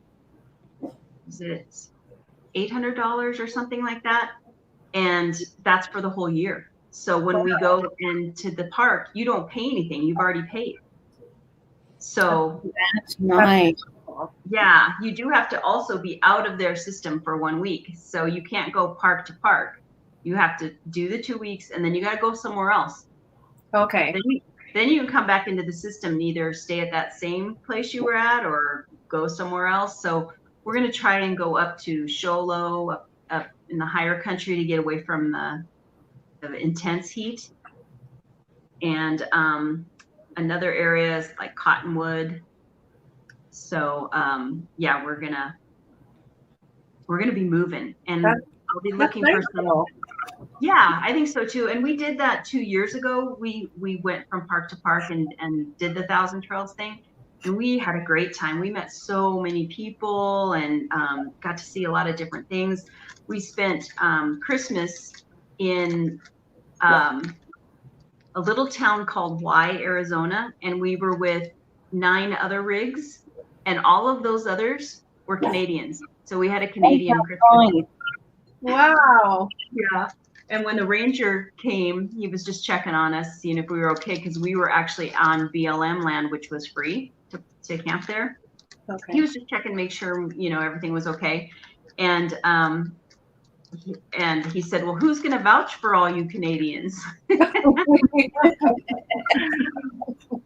Speaker 1: is it $800 or something like that? And that's for the whole year. So when we go into the park, you don't pay anything. You've already paid. So
Speaker 2: that's nice.
Speaker 1: Yeah, you do have to also be out of their system for 1 week. So you can't go park to park. You have to do the 2 weeks and then you got to go somewhere else.
Speaker 3: Okay.
Speaker 1: Then you can come back into the system and either stay at that same place you were at or go somewhere else. So we're going to try and go up to Sholo, up in the higher country to get away from the intense heat. And another area is like Cottonwood. So yeah, we're gonna be moving, and I'll be looking for some. Yeah, I think so too. And we did that 2 years ago. We went from park to park and did the 1,000 Trails thing, and we had a great time. We met so many people and got to see a lot of different things. We spent Christmas in a little town called Y, Arizona, and we were with 9 other rigs. And all of those others were Canadians. So we had a Canadian Christmas.
Speaker 3: Wow.
Speaker 1: Yeah. And when the ranger came, he was just checking on us, seeing if we were okay, because we were actually on BLM land, which was free to camp there.
Speaker 3: Okay.
Speaker 1: He was just checking, make sure, everything was okay. And he said, well, who's going to vouch for all you Canadians?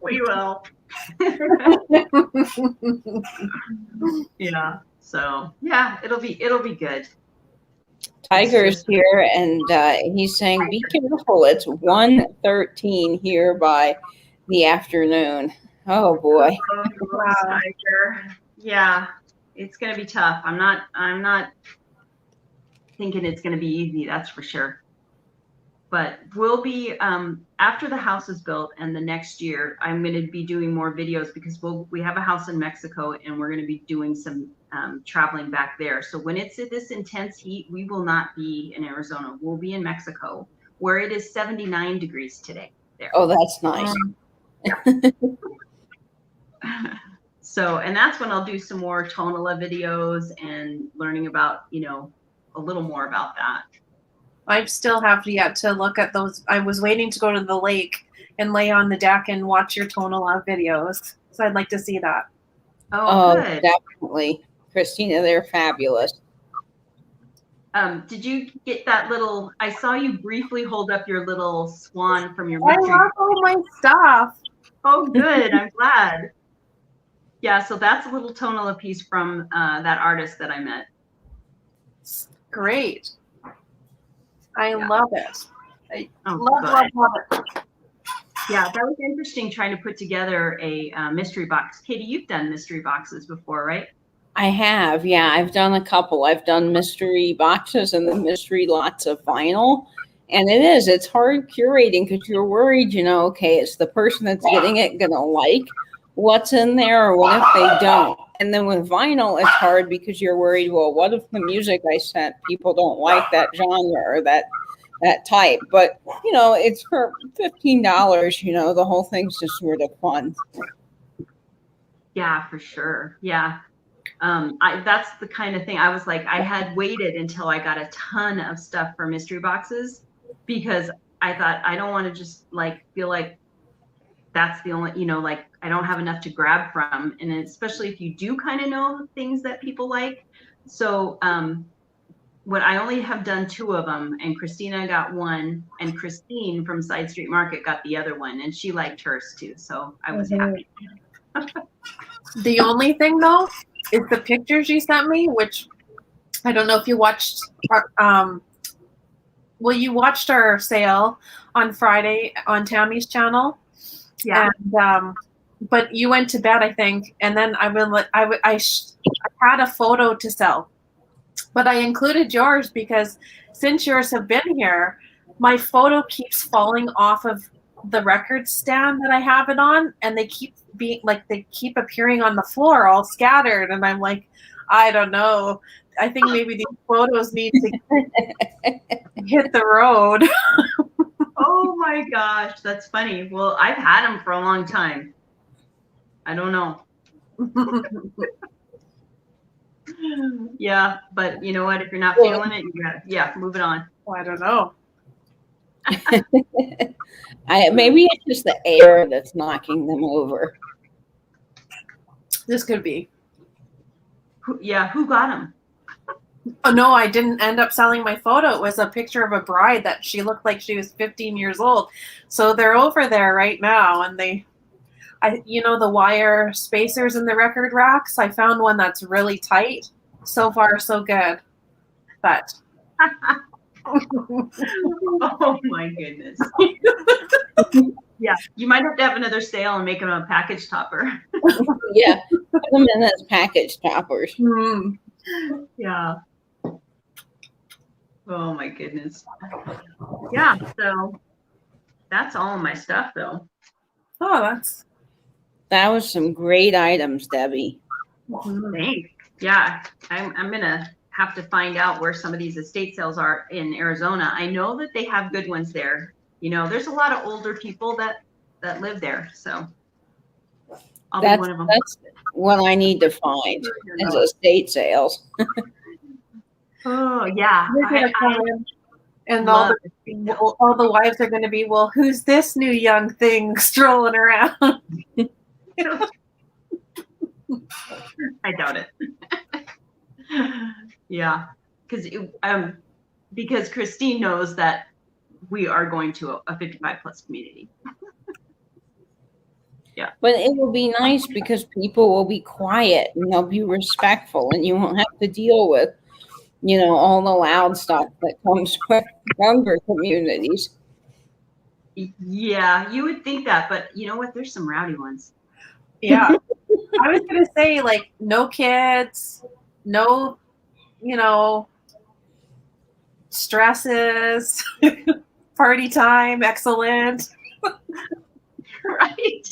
Speaker 1: We will. Yeah. So yeah, it'll be good.
Speaker 2: Tiger's here, and he's saying, "Be careful! It's 1:13 here by the afternoon." Oh boy!
Speaker 1: Wow. Tiger. Yeah, it's gonna be tough. I'm not thinking it's gonna be easy. That's for sure. But we'll be after the house is built, and the next year I'm going to be doing more videos because we have a house in Mexico, and we're going to be doing some traveling back there. So when it's at this intense heat, we will not be in Arizona. We'll be in Mexico, where it is 79 degrees today. There.
Speaker 2: Oh, that's nice.
Speaker 1: So, and that's when I'll do some more Tonala videos and learning about, a little more about that.
Speaker 3: I still have yet to look at those. I was waiting to go to the lake and lay on the deck and watch your Tonala videos. So I'd like to see that.
Speaker 1: Oh, good.
Speaker 2: Definitely. Christina, they're fabulous.
Speaker 1: Did you get that little, I saw you briefly hold up your little swan from your
Speaker 3: I love all my stuff.
Speaker 1: Oh, good. I'm glad. Yeah, so that's a little Tonala piece from that artist that I met.
Speaker 3: Great. I love it. I love it.
Speaker 1: Yeah, that was interesting trying to put together a mystery box. Katie, you've done mystery boxes before, right?
Speaker 2: I have. Yeah, I've done a couple. I've done mystery boxes and then mystery lots of vinyl. And it's hard curating because you're worried, okay, is the person that's getting it going to like what's in there, or what if they don't? And then with vinyl, it's hard because you're worried, well, what if the music I sent, people don't like that genre or that type? But, it's for $15, the whole thing's just sort of fun.
Speaker 1: Yeah, for sure. Yeah. That's the kind of thing I was like, I had waited until I got a ton of stuff for mystery boxes because I thought I don't want to just feel like that's the only, I don't have enough to grab from. And especially if you do kind of know things that people like. So what I only have done 2 of them, and Christina got one, and Christine from Side Street Market got the other one, and she liked hers too. So I was happy.
Speaker 3: The only thing though is the pictures you sent me, which I don't know if you watched well, you watched our sale on Friday on Tammy's channel.
Speaker 1: Yeah.
Speaker 3: And but you went to bed, I think, and then I had a photo to sell, but I included yours because since yours have been here, my photo keeps falling off of the record stand that I have it on, and they keep appearing on the floor all scattered, and I'm like, I don't know. I think maybe these photos need to hit the road.
Speaker 1: Oh my gosh, that's funny. Well, I've had them for a long time. I don't know. Yeah, but you know what? If you're not feeling it, you gotta, move it on.
Speaker 3: Oh, I don't know.
Speaker 2: Maybe it's just the air that's knocking them over.
Speaker 3: This could be.
Speaker 1: Who got them?
Speaker 3: Oh no, I didn't end up selling my photo. It was a picture of a bride that she looked like she was 15 years old. So they're over there right now, and the wire spacers in the record racks. I found one that's really tight. So far, so good. But
Speaker 1: oh my goodness. Yeah, you might have to have another sale and make them a package topper.
Speaker 2: Yeah, put them in as package toppers.
Speaker 3: Mm.
Speaker 1: Yeah. Oh my goodness. Yeah, so that's all of my stuff though.
Speaker 3: Oh,
Speaker 2: that was some great items, Debbie.
Speaker 1: Thanks. Yeah, I'm gonna have to find out where some of these estate sales are in Arizona. I know that they have good ones there. You know, there's a lot of older people that live there, so I'll be one of them.
Speaker 2: That's what I need to find is estate sales.
Speaker 1: Oh yeah,
Speaker 3: and all the wives are going to be, well, who's this new young thing strolling around?
Speaker 1: I doubt it. Yeah, because Christine knows that we are going to a 55 plus community. Yeah,
Speaker 2: but it will be nice because people will be quiet and they'll be respectful, and you won't have to deal with, all the loud stuff that comes with younger communities.
Speaker 1: Yeah, you would think that, but you know what? There's some rowdy ones.
Speaker 3: Yeah. I was going to say, like, no kids, no, stresses, party time, excellent.
Speaker 1: Right.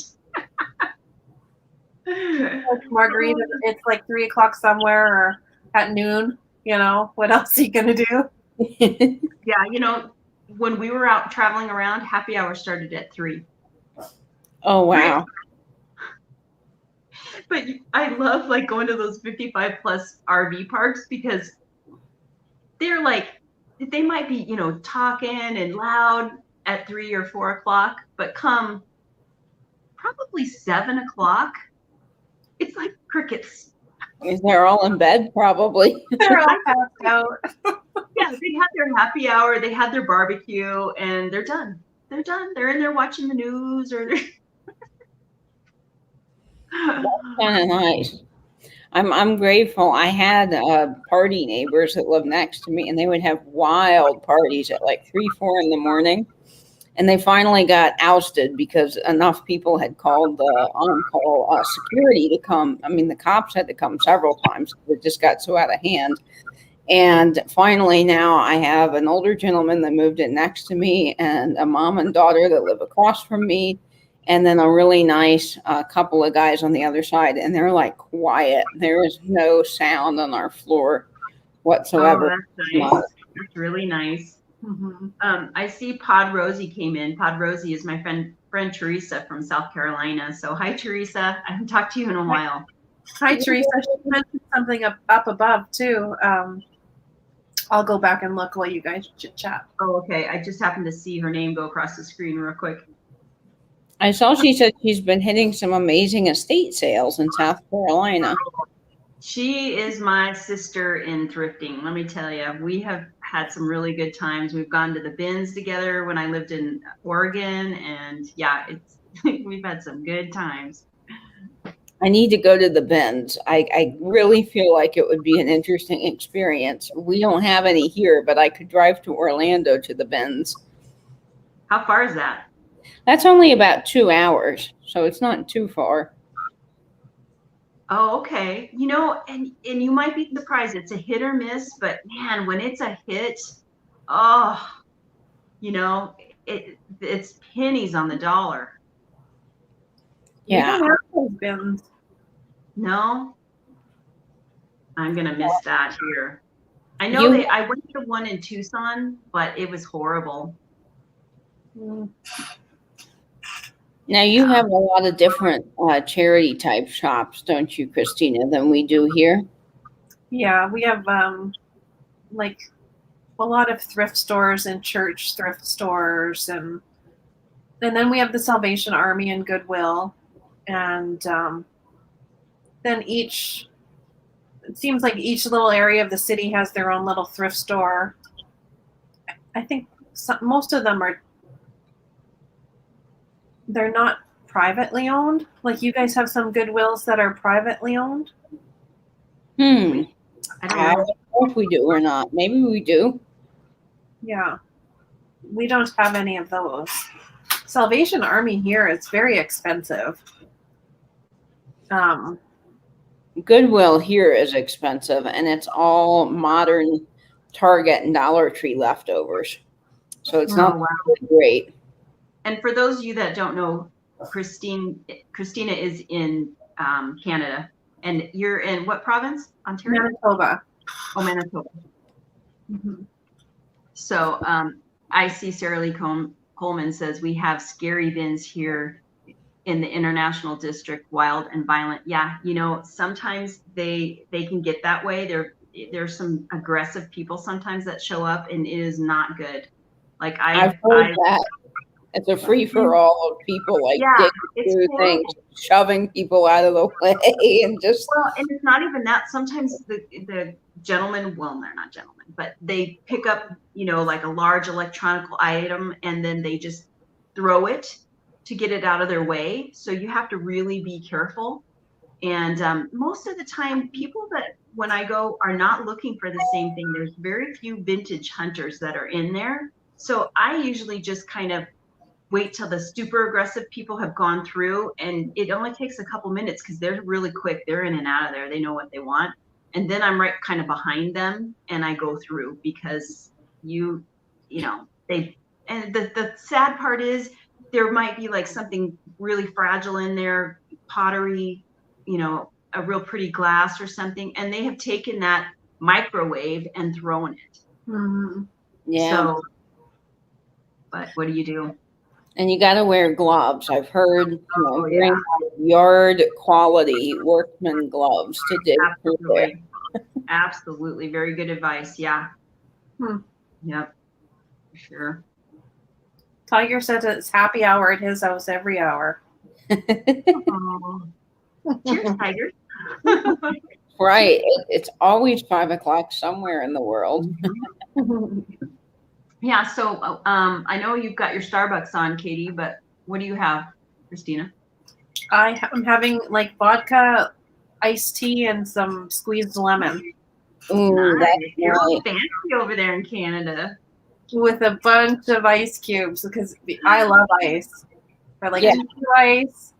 Speaker 3: Like margarita, it's like 3:00 somewhere or at noon. What else are you going to do?
Speaker 1: Yeah, when we were out traveling around, happy hour started at 3.
Speaker 2: Oh, wow.
Speaker 1: But I love like going to those 55 plus RV parks because they're like, they might be, talking and loud at 3 or 4 o'clock, but come probably 7 o'clock, it's like crickets.
Speaker 2: They're all in bed, probably.
Speaker 3: They're all passed out.
Speaker 1: Yeah, they had their happy hour, they had their barbecue, and they're done. They're done. They're in there watching the news or they're
Speaker 2: That's kind of nice. I'm grateful. I had party neighbors that lived next to me, and they would have wild parties at like 3, 4 in the morning. And they finally got ousted because enough people had called the on-call security to come. I mean, the cops had to come several times. It just got so out of hand. And finally, now I have an older gentleman that moved in next to me, and a mom and daughter that live across from me, and then a really nice couple of guys on the other side. And they're like quiet. There is no sound on our floor whatsoever.
Speaker 1: Oh, that's nice. That's really nice. Mm-hmm. I see Pod Rosie came in. Pod Rosie is my friend Teresa from South Carolina. So hi, Teresa. I haven't talked to you in a while.
Speaker 3: Hi, Teresa. She mentioned something up above too. I'll go back and look while you guys chit chat.
Speaker 1: Oh, okay. I just happened to see her name go across the screen real quick.
Speaker 2: I saw she said she's been hitting some amazing estate sales in South Carolina.
Speaker 1: She is my sister in thrifting. Let me tell you, we have had some really good times. We've gone to the bins together when I lived in Oregon, and yeah, we've had some good times.
Speaker 2: I need to go to the bins. I really feel like it would be an interesting experience. We don't have any here, but I could drive to Orlando to the bins.
Speaker 1: How far is that?
Speaker 2: That's only about 2 hours, so it's not too far.
Speaker 1: Oh, okay. You know, and you might be surprised. It's a hit or miss, but man, when it's a hit, oh, you know, it's pennies on the dollar.
Speaker 3: We
Speaker 2: Yeah.
Speaker 3: don't have those bins.
Speaker 1: No, I'm gonna miss that here. I know I went to one in Tucson, but it was horrible.
Speaker 3: Mm.
Speaker 2: Now you have a lot of different charity type shops, don't you, Christina, than we do here?
Speaker 3: Yeah, we have like a lot of thrift stores and church thrift stores, and then we have the Salvation Army and Goodwill, and then it seems like each little area of the city has their own little thrift store. I think most of them they're not privately owned. Like you guys have some Goodwills that are privately owned.
Speaker 1: I don't know
Speaker 2: if we do or not. Maybe we do.
Speaker 3: Yeah, we don't have any of those. Salvation Army here is very expensive.
Speaker 2: Goodwill here is expensive, and it's all modern Target and Dollar Tree leftovers. So it's not really great.
Speaker 1: And for those of you that don't know, Christina is in Canada, and you're in what province? Ontario?
Speaker 3: Manitoba.
Speaker 1: Oh, Manitoba.
Speaker 3: Mm-hmm.
Speaker 1: So I see Sarah Lee Coleman says we have scary bins here in the International District, wild and violent. Yeah, you know, sometimes they can get that way. There's some aggressive people sometimes that show up, and it is not good. Like I've heard
Speaker 2: that. It's a free for all of people digging through things, shoving people out of the way, and just.
Speaker 1: Well, and it's not even that. Sometimes the gentlemen, well, they're not gentlemen, but they pick up, you know, like a large electronic item, and then they just throw it to get it out of their way. So you have to really be careful. And most of the time, people that when I go are not looking for the same thing. There's very few vintage hunters that are in there. So I usually just kind of wait till the super aggressive people have gone through, and it only takes a couple minutes because they're really quick. They're in and out of there. They know what they want. And then I'm right kind of behind them, and I go through because you know, and the sad part is there might be like something really fragile in there, pottery, you know, a real pretty glass or something, and they have taken that microwave and thrown it.
Speaker 3: Mm-hmm.
Speaker 2: Yeah.
Speaker 1: So, but what do you do?
Speaker 2: And you got to wear gloves. I've heard, bring yard quality workman gloves to dig through there.
Speaker 1: Absolutely. Very good advice. Yeah. Yep. For sure.
Speaker 3: Tiger says it's happy hour at his house every hour.
Speaker 1: Oh. Cheers, Tiger.
Speaker 2: Right. It's always 5 o'clock somewhere in the world.
Speaker 1: Yeah. So I know you've got your Starbucks on, Katie, but what do you have, Christina?
Speaker 3: I'm having like vodka, iced tea, and some squeezed lemon.
Speaker 2: Ooh,
Speaker 1: nice.
Speaker 2: That's
Speaker 1: You're all
Speaker 2: nice.
Speaker 1: fancy over there in Canada.
Speaker 3: With a bunch of ice cubes because I love ice. I like ice.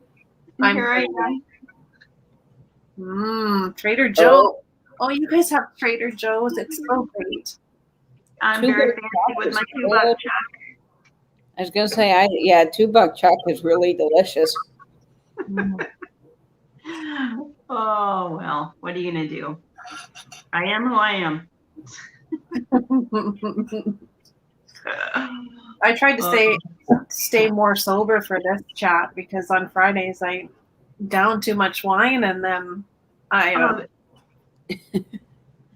Speaker 3: Trader Joe's. Oh, you guys have Trader Joe's. It's so great.
Speaker 1: I'm very fancy with my $2 chuck.
Speaker 2: I was gonna say, $2 chuck is really delicious.
Speaker 1: Oh well, what are you gonna do? I am who I am.
Speaker 3: I tried to stay more sober for this chat because on Fridays I down too much wine and then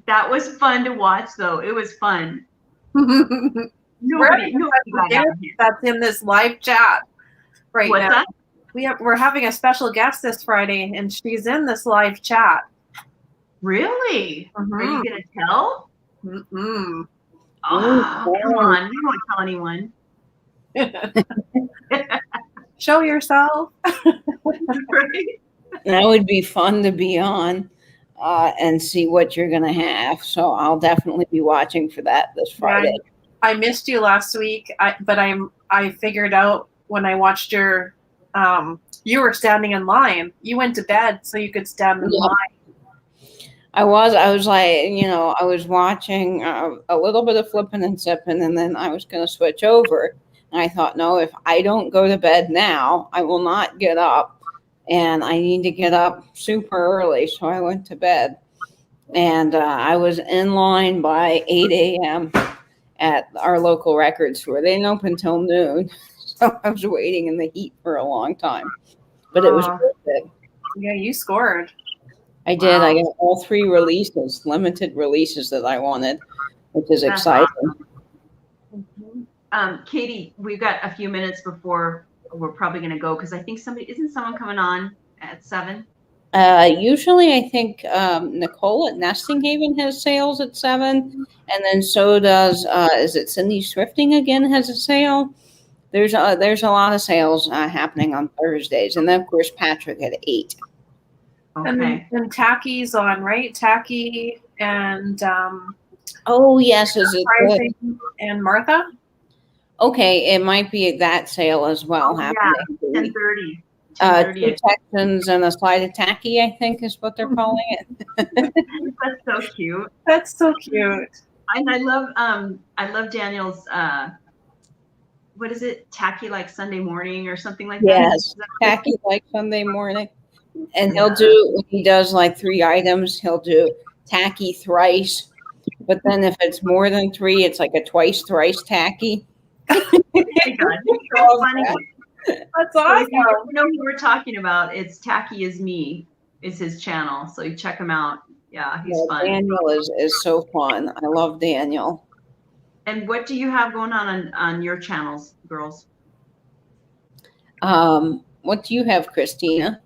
Speaker 1: that was fun to watch though. It was fun.
Speaker 3: Nobody that's in this live chat right
Speaker 1: What's
Speaker 3: now.
Speaker 1: That?
Speaker 3: We're having a special guest this Friday and she's in this live chat.
Speaker 1: Really? Are you gonna tell?
Speaker 3: Mm-mm.
Speaker 1: Oh, come on. You won't tell anyone.
Speaker 3: Show yourself.
Speaker 1: Right?
Speaker 2: That would be fun to be on and see what you're going to have. So I'll definitely be watching for that this Friday.
Speaker 3: Yeah, I missed you last week, but I figured out when I watched your you were standing in line. You went to bed so you could stand in line.
Speaker 2: I was like, I was watching a little bit of flipping and sipping, and then I was going to switch over. And I thought, no, if I don't go to bed now, I will not get up, and I need to get up super early. So I went to bed, and I was in line by 8 a.m. at our local record store. They didn't open until noon, so I was waiting in the heat for a long time, but it was worth it.
Speaker 3: Yeah, you scored.
Speaker 2: I did. I got all 3 releases, limited releases that I wanted, which is exciting.
Speaker 1: Awesome. Katie, we've got a few minutes before we're probably going to go because I think isn't someone coming on at 7?
Speaker 2: Usually, I think Nicole at Nesting Haven has sales at 7, and then so does is it Cindy Thrifting again has a sale. There's a lot of sales happening on Thursdays, and then of course Patrick at 8.
Speaker 1: Okay.
Speaker 3: And Tacky's on, right? Tacky and
Speaker 2: oh yes, is it
Speaker 3: and Martha?
Speaker 2: Okay, it might be that sale as well happening.
Speaker 3: Yeah,
Speaker 1: 10:30.
Speaker 2: 2 Texans and a slide of tacky, I think is what they're calling it.
Speaker 1: That's so cute.
Speaker 3: That's so cute.
Speaker 1: And I love Daniel's what is it? Tacky like Sunday morning or something like that?
Speaker 2: Yes, tacky like Sunday morning. And he'll do, when he does like 3 items, he'll do tacky thrice. But then if it's more than 3, it's like a twice, thrice tacky.
Speaker 1: Oh my God, so funny.
Speaker 3: That's awesome.
Speaker 1: So if you know who we're talking about, it's Tacky Is Me is his channel. So you check him out. Yeah, he's fun.
Speaker 2: Daniel is so fun. I love Daniel.
Speaker 1: And what do you have going on your channels, girls?
Speaker 2: What do you have, Christina?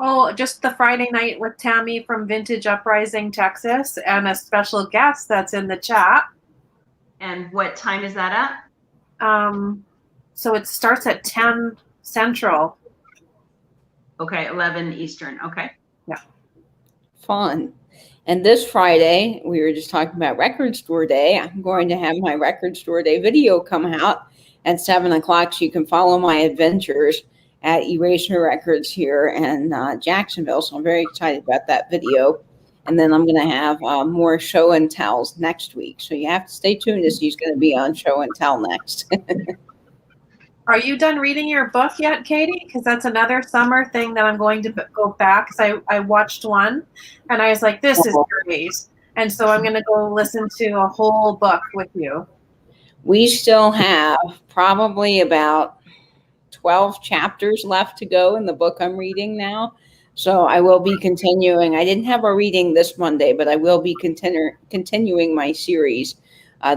Speaker 3: Oh, just the Friday night with Tammy from Vintage Uprising, Texas, and a special guest that's in the chat.
Speaker 1: And what time is that at?
Speaker 3: So it starts at 10 Central.
Speaker 1: Okay, 11 Eastern. Okay.
Speaker 3: Yeah.
Speaker 2: Fun. And this Friday, we were just talking about Record Store Day. I'm going to have my Record Store Day video come out at 7 o'clock, so you can follow my adventures at Eraser Records here in Jacksonville. So I'm very excited about that video. And then I'm going to have more show and tells next week. So you have to stay tuned as he's going to be on show and tell next.
Speaker 3: Are you done reading your book yet, Katie? Because that's another summer thing that I'm going to go back. Because I watched one and I was like, this is great. And so I'm going to go listen to a whole book with you.
Speaker 2: We still have probably about 12 chapters left to go in the book I'm reading now. So I will be continuing. I didn't have a reading this Monday, but I will be continuing my series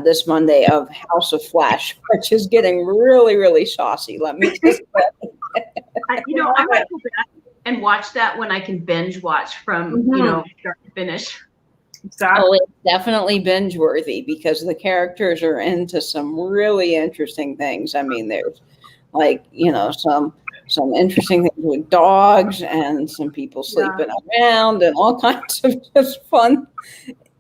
Speaker 2: this Monday of House of Flesh, which is getting really, really saucy. Let me just say.
Speaker 1: I might go back and watch that when I can binge watch from, start to finish.
Speaker 3: Exactly.
Speaker 2: Oh, it's definitely binge worthy because the characters are into some really interesting things. I mean, there's like, some interesting things with dogs and some people sleeping around and all kinds of just fun,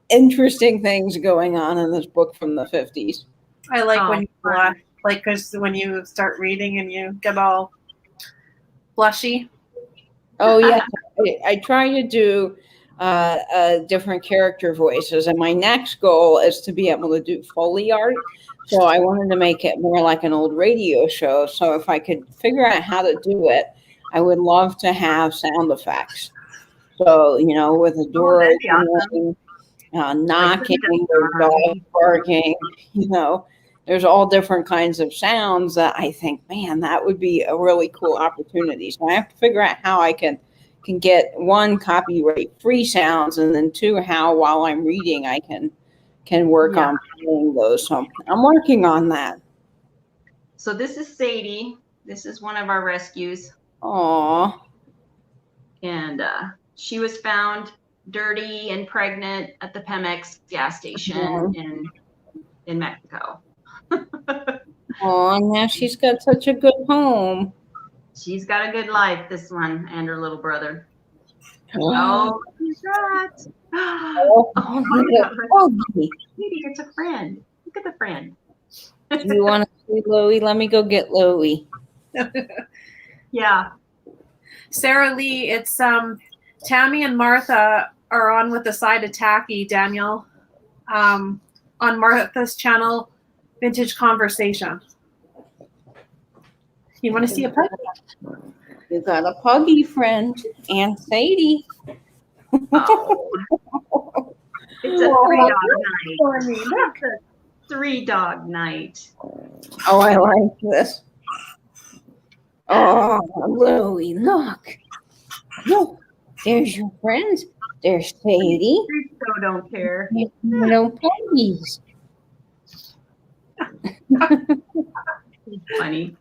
Speaker 2: interesting things going on in this book from the 50s.
Speaker 3: I like when you blush, because when you start reading and you get all blushy.
Speaker 2: Oh, yeah. I try to do different character voices, and my next goal is to be able to do Foley art. So I wanted to make it more like an old radio show. So if I could figure out how to do it, I would love to have sound effects. So, with a door opening, knocking, dog barking, there's all different kinds of sounds that I think, man, that would be a really cool opportunity. So I have to figure out how I can get 1, copyright-free sounds, and then 2, how while I'm reading I can work on playing those. So I'm working on that.
Speaker 1: So this is Sadie. This is one of our rescues.
Speaker 2: Aww.
Speaker 1: And she was found dirty and pregnant at the Pemex gas station in Mexico.
Speaker 2: Oh, now she's got such a good home.
Speaker 1: She's got a good life, this one, and her little brother. Oh, who's that?
Speaker 2: Oh,
Speaker 1: Oh my
Speaker 2: look
Speaker 1: God.
Speaker 2: at Puggy.
Speaker 1: Maybe it's a friend. Look at the friend.
Speaker 2: Do you want to see Louie? Let me go get Louie.
Speaker 1: Yeah.
Speaker 3: Sarah Lee, it's Tammy and Martha are on with the side of tacky, Daniel. On Martha's channel, Vintage Conversation. You want to see a pug?
Speaker 2: You got a Puggy friend, Aunt Sadie.
Speaker 1: Oh. It's a
Speaker 3: Oh,
Speaker 1: 3-dog night.
Speaker 3: for me.
Speaker 1: It's a 3-dog night.
Speaker 2: Oh, I like this. Oh, Louie, look. Look, there's your friends. There's Sadie.
Speaker 1: So don't care.
Speaker 2: No puppies.
Speaker 1: It's funny.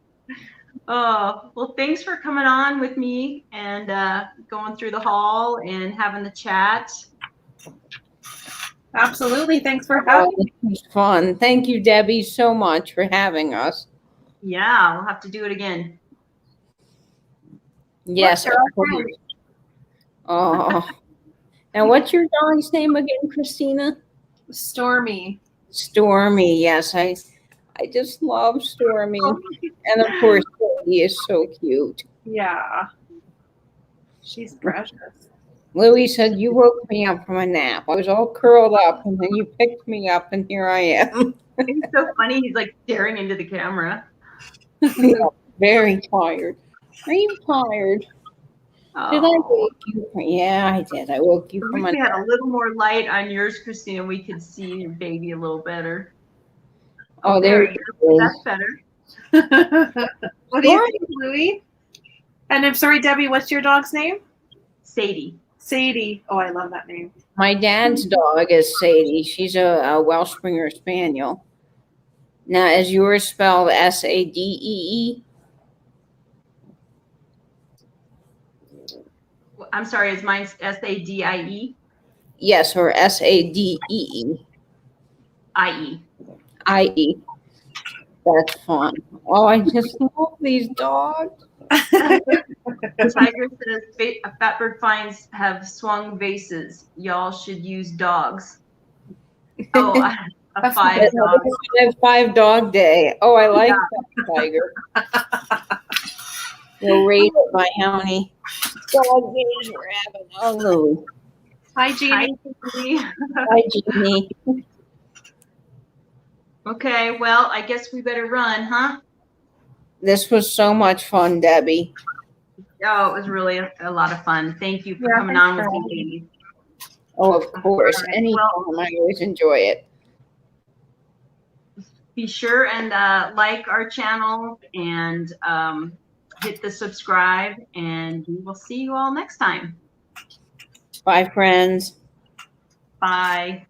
Speaker 1: Oh, well, thanks for coming on with me and going through the haul and having the chat.
Speaker 3: Absolutely. Thanks for having me.
Speaker 2: It was fun. Thank you, Debbie, so much for having us.
Speaker 1: Yeah, we'll have to do it again.
Speaker 2: Yes, of course. Oh. Now, what's your dog's name again, Christina?
Speaker 3: Stormy.
Speaker 2: Stormy. Yes, I just love Stormy. And of course, Sadie is so cute.
Speaker 3: Yeah. She's precious.
Speaker 2: Louie said, you woke me up from a nap. I was all curled up, and then you picked me up, and here I am.
Speaker 1: It's so funny. He's like staring into the camera.
Speaker 2: Yeah, very tired. Are you tired?
Speaker 1: Oh.
Speaker 2: Did I wake you? Yeah, I did. I woke you
Speaker 1: I
Speaker 2: from
Speaker 1: wish
Speaker 2: a
Speaker 1: we had
Speaker 2: nap.
Speaker 1: a little more light on yours, Christina. We could see your baby a little better.
Speaker 2: Oh, there
Speaker 1: you
Speaker 2: you go.
Speaker 1: That's better.
Speaker 3: What do you think, Louie? And I'm sorry, Debbie, what's your dog's name?
Speaker 1: Sadie.
Speaker 3: Sadie. Oh, I love that name.
Speaker 2: My dad's dog is Sadie. She's a Welsh Springer Spaniel. Now, is yours spelled Sadee?
Speaker 1: I'm sorry, is mine Sadie?
Speaker 2: Yes, or Sadee.
Speaker 1: IE.
Speaker 2: IE. That's fun. Oh, I just love these dogs.
Speaker 1: Tiger says Fatbird finds have swung vases. Y'all should use dogs. Oh, a 5-dog.
Speaker 2: 5-dog day. Oh, I like that, Tiger. We'll rate it by how many dog days we're having. Oh, Louie.
Speaker 3: Hi, Jeannie.
Speaker 2: Hi, Jeannie.
Speaker 1: Okay, well, I guess we better run, huh?
Speaker 2: This was so much fun, Debbie.
Speaker 1: Oh, it was really a lot of fun. Thank you for coming on with me, ladies.
Speaker 2: Oh, of course.
Speaker 1: All right,
Speaker 2: Anytime. I always enjoy it.
Speaker 1: Be sure and like our channel and hit the subscribe, and we will see you all next time.
Speaker 2: Bye, friends.
Speaker 1: Bye.